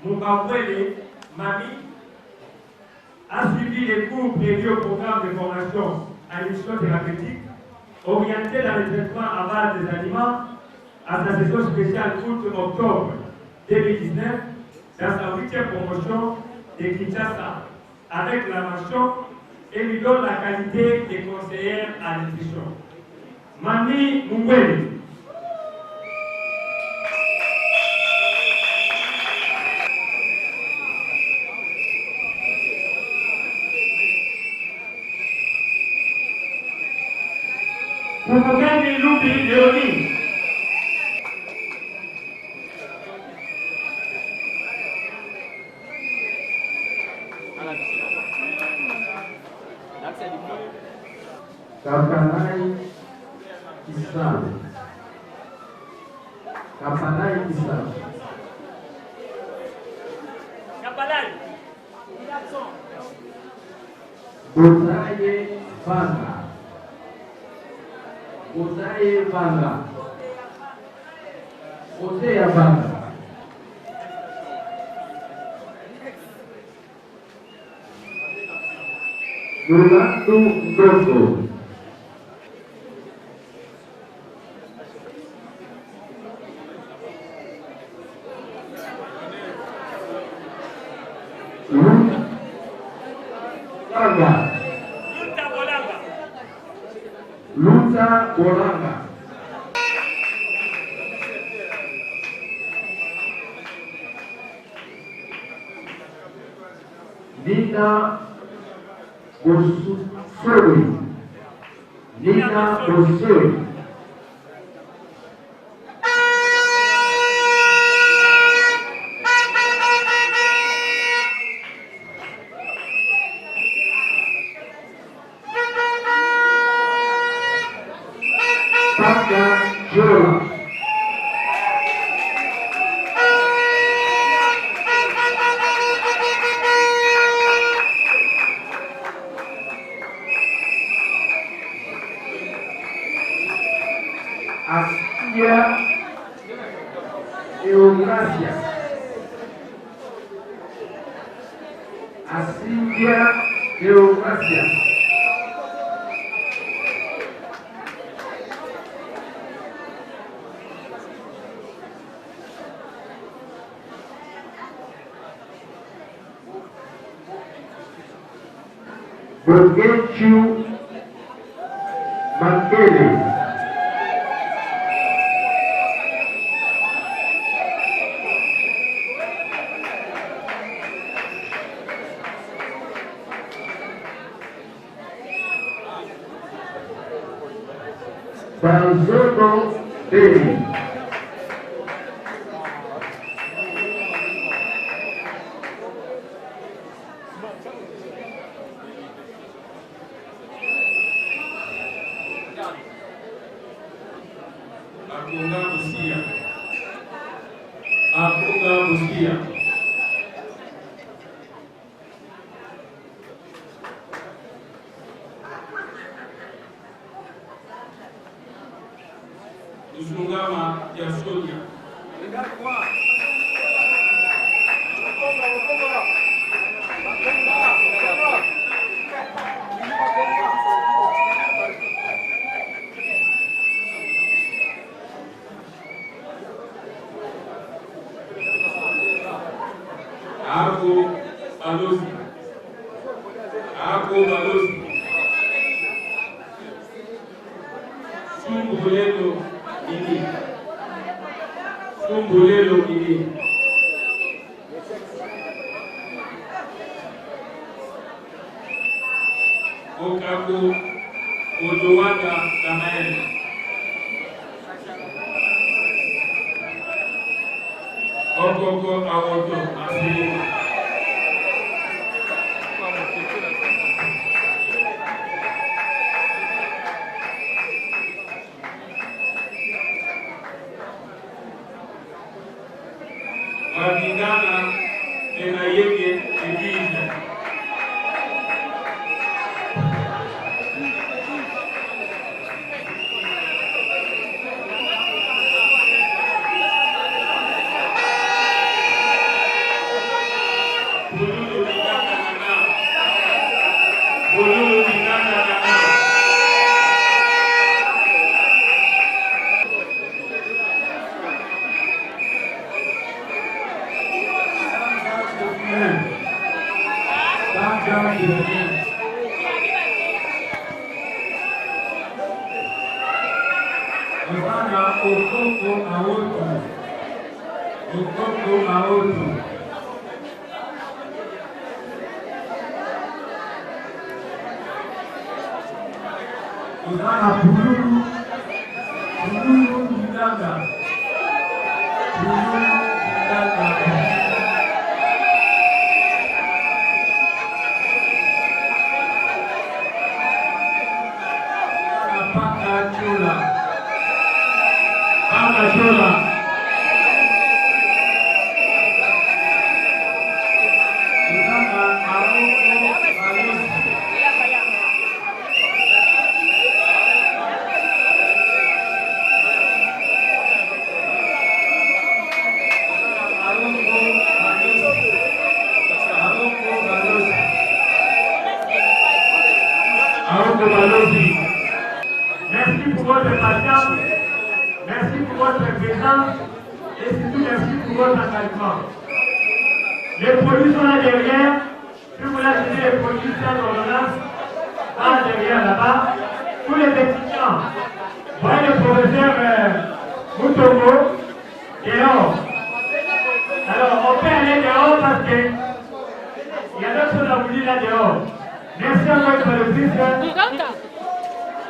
Moukawele, Mami, a suivi les cours prévus au programme de formation à l'émission thérapeutique, orienté dans le traitement à base des aliments, à sa session spéciale août-octobre 2019, dans sa 8e promotion de Kinshasa, avec la mention et lui donne la qualité de conseillère à nutrition. Mami Mouwele. Kumukeni Lubi Leoni. Kapanai Islam. Kapanai Islam. Kapanai. Botaye Vanga. Botaye Vanga. Botaye Vanga. Yolando Ndogo. Luta Bolanga. Nina Bosuri. Nina Bosuri. Asia Eurasia. Asia Eurasia. Burgechu Makele. Balzono Baby. Akunga Busia. Akunga Busia. Usungama ya Sonia. Ako Balozi. Ako Balozi. Sumbulelo ini. Sumbulelo ini. Okaku Odowata Samael. Okoko Awoto Asiri. Wabingana tena yeye egize. Okoko Awoto. Okoko Awoto. Osana Bululu Merci pour votre patience, merci pour votre présence et surtout merci pour votre engagement. Les produits sont là derrière, je vous laisse donner les produits sans ordonnance, là derrière là-bas. Tous les étudiants, voyez le professeur Moutongo dehors. Alors on peut aller dehors parce que il y a d'autres choses à vous dire là dehors. Merci encore pour le plus.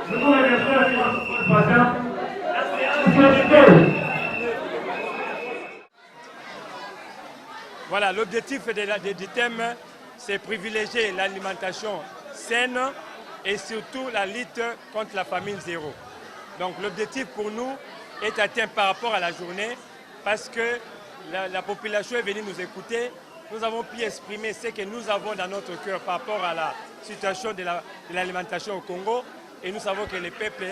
Je vous remercie Voilà, l'objectif du thème, c'est privilégier l'alimentation saine et surtout la lutte contre la famine zéro. Donc l'objectif pour nous est atteint par rapport à la journée parce que la population est venue nous écouter. Nous avons pu exprimer ce que nous avons dans notre cœur par rapport à la situation de l'alimentation au Congo. Et nous savons que le peuple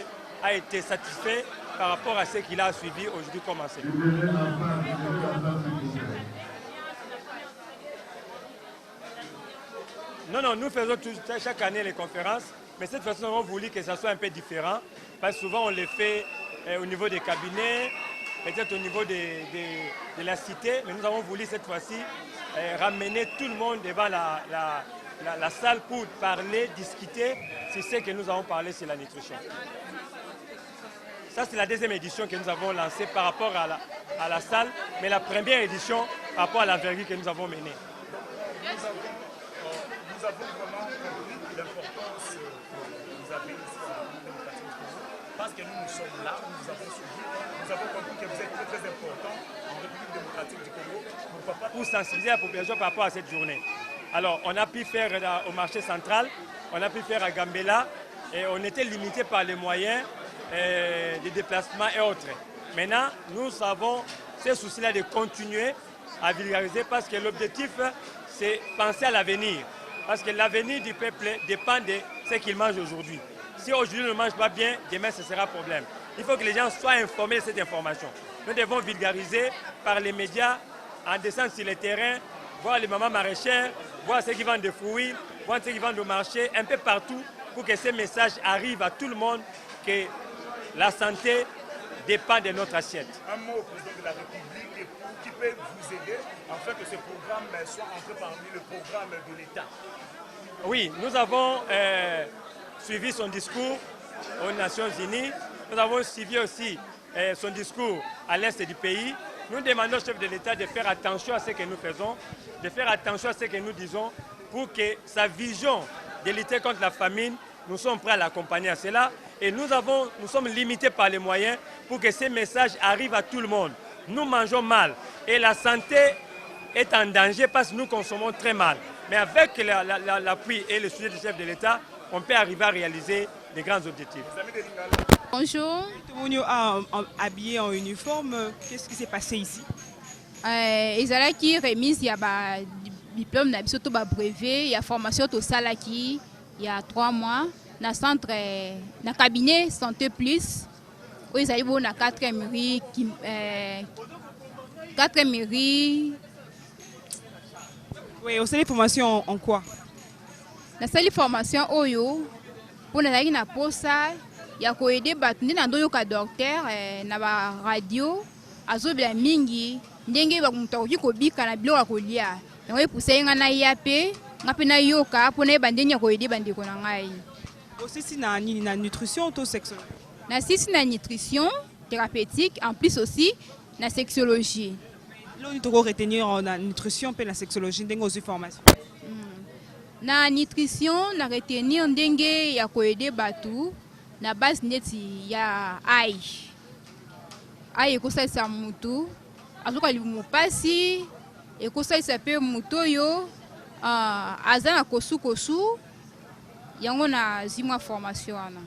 a été satisfait par rapport à ce qu'il a suivi aujourd'hui comme enseignement. Non, nous faisons chaque année les conférences, mais cette fois-ci, nous avons voulu que ça soit un peu différent, parce que souvent on les fait au niveau des cabinets, peut-être au niveau de la cité, mais nous avons voulu cette fois-ci ramener tout le monde devant la salle pour parler, discuter sur ce que nous avons parlé sur la nutrition. Ça, c'est la deuxième édition que nous avons lancée par rapport à la salle, mais la première édition par rapport à l'envergure que nous avons menée. Nous avons vraiment compris l'importance que vous avez ici à la démocratie du Congo, parce que nous sommes là, nous avons suivi, nous avons compris que vous êtes très très important en République démocratique du Congo. Pour sensibiliser la population par rapport à cette journée. Alors, on a pu faire au marché central, on a pu faire à Gambela, et on était limité par les moyens de déplacement et autres. Maintenant, nous avons ce souci-là de continuer à vulgariser parce que l'objectif, c'est penser à l'avenir. Parce que l'avenir du peuple dépend de ce qu'il mange aujourd'hui. Si aujourd'hui ne mange pas bien, demain ce sera un problème. Il faut que les gens soient informés de cette information. Nous devons vulgariser par les médias, en descendant sur le terrain, voir les mamans maraîchères, voir ceux qui vendent des fruits, voir ceux qui vendent au marché, un peu partout, pour que ces messages arrivent à tout le monde, que la santé dépend de notre assiette. Un mot au président de la République qui peut vous aider afin que ce programme soit entré parmi le programme de l'État. Oui, nous avons suivi son discours aux Nations Unies. Nous avons suivi aussi son discours à l'est du pays. Nous demandons au chef de l'État de faire attention à ce que nous faisons, de faire attention à ce que nous disons pour que sa vision de lutter contre la famine, nous sommes prêts à l'accompagner à cela. Et nous sommes limités par les moyens pour que ces messages arrivent à tout le monde. Nous mangeons mal et la santé est en danger parce que nous consommons très mal. Mais avec l'appui et le soutien du chef de l'État, on peut arriver à réaliser des grands objectifs. Bonjour. Habillé en uniforme, qu'est-ce qui s'est passé ici? Ils ont qui remise, il y a un diplôme, surtout un brevet, il y a formation au Salaki, il y a 3 mois. Dans le centre, dans le cabinet Santé Plus, où ils arrivent dans 4e mairie. 4e mairie. Oui, au sein de formation en quoi? Dans cette formation, pour nous aller dans posa, il y a aider batuni dans doyoka docteur na ba radio, azobela mingi, ndenge ba mutoki ko bika na bilo ko lia. Donc pour ça ngana yape, ngapena yoka pour ne bandenya ko aider bandiko na ngai. Aussi si na nutrition ou sexologie. Na si na nutrition thérapeutique, en plus aussi na sexologie. Là on doit retenir en nutrition et la sexologie ndenge aux formations. Na nutrition na retenir ndenge ya ko aider batu na base neti ya ai. aye kosalisa mutu azoka libumu pasi ekosalisa pe mutu oyo aza na kosu yango na zimwa formation wana.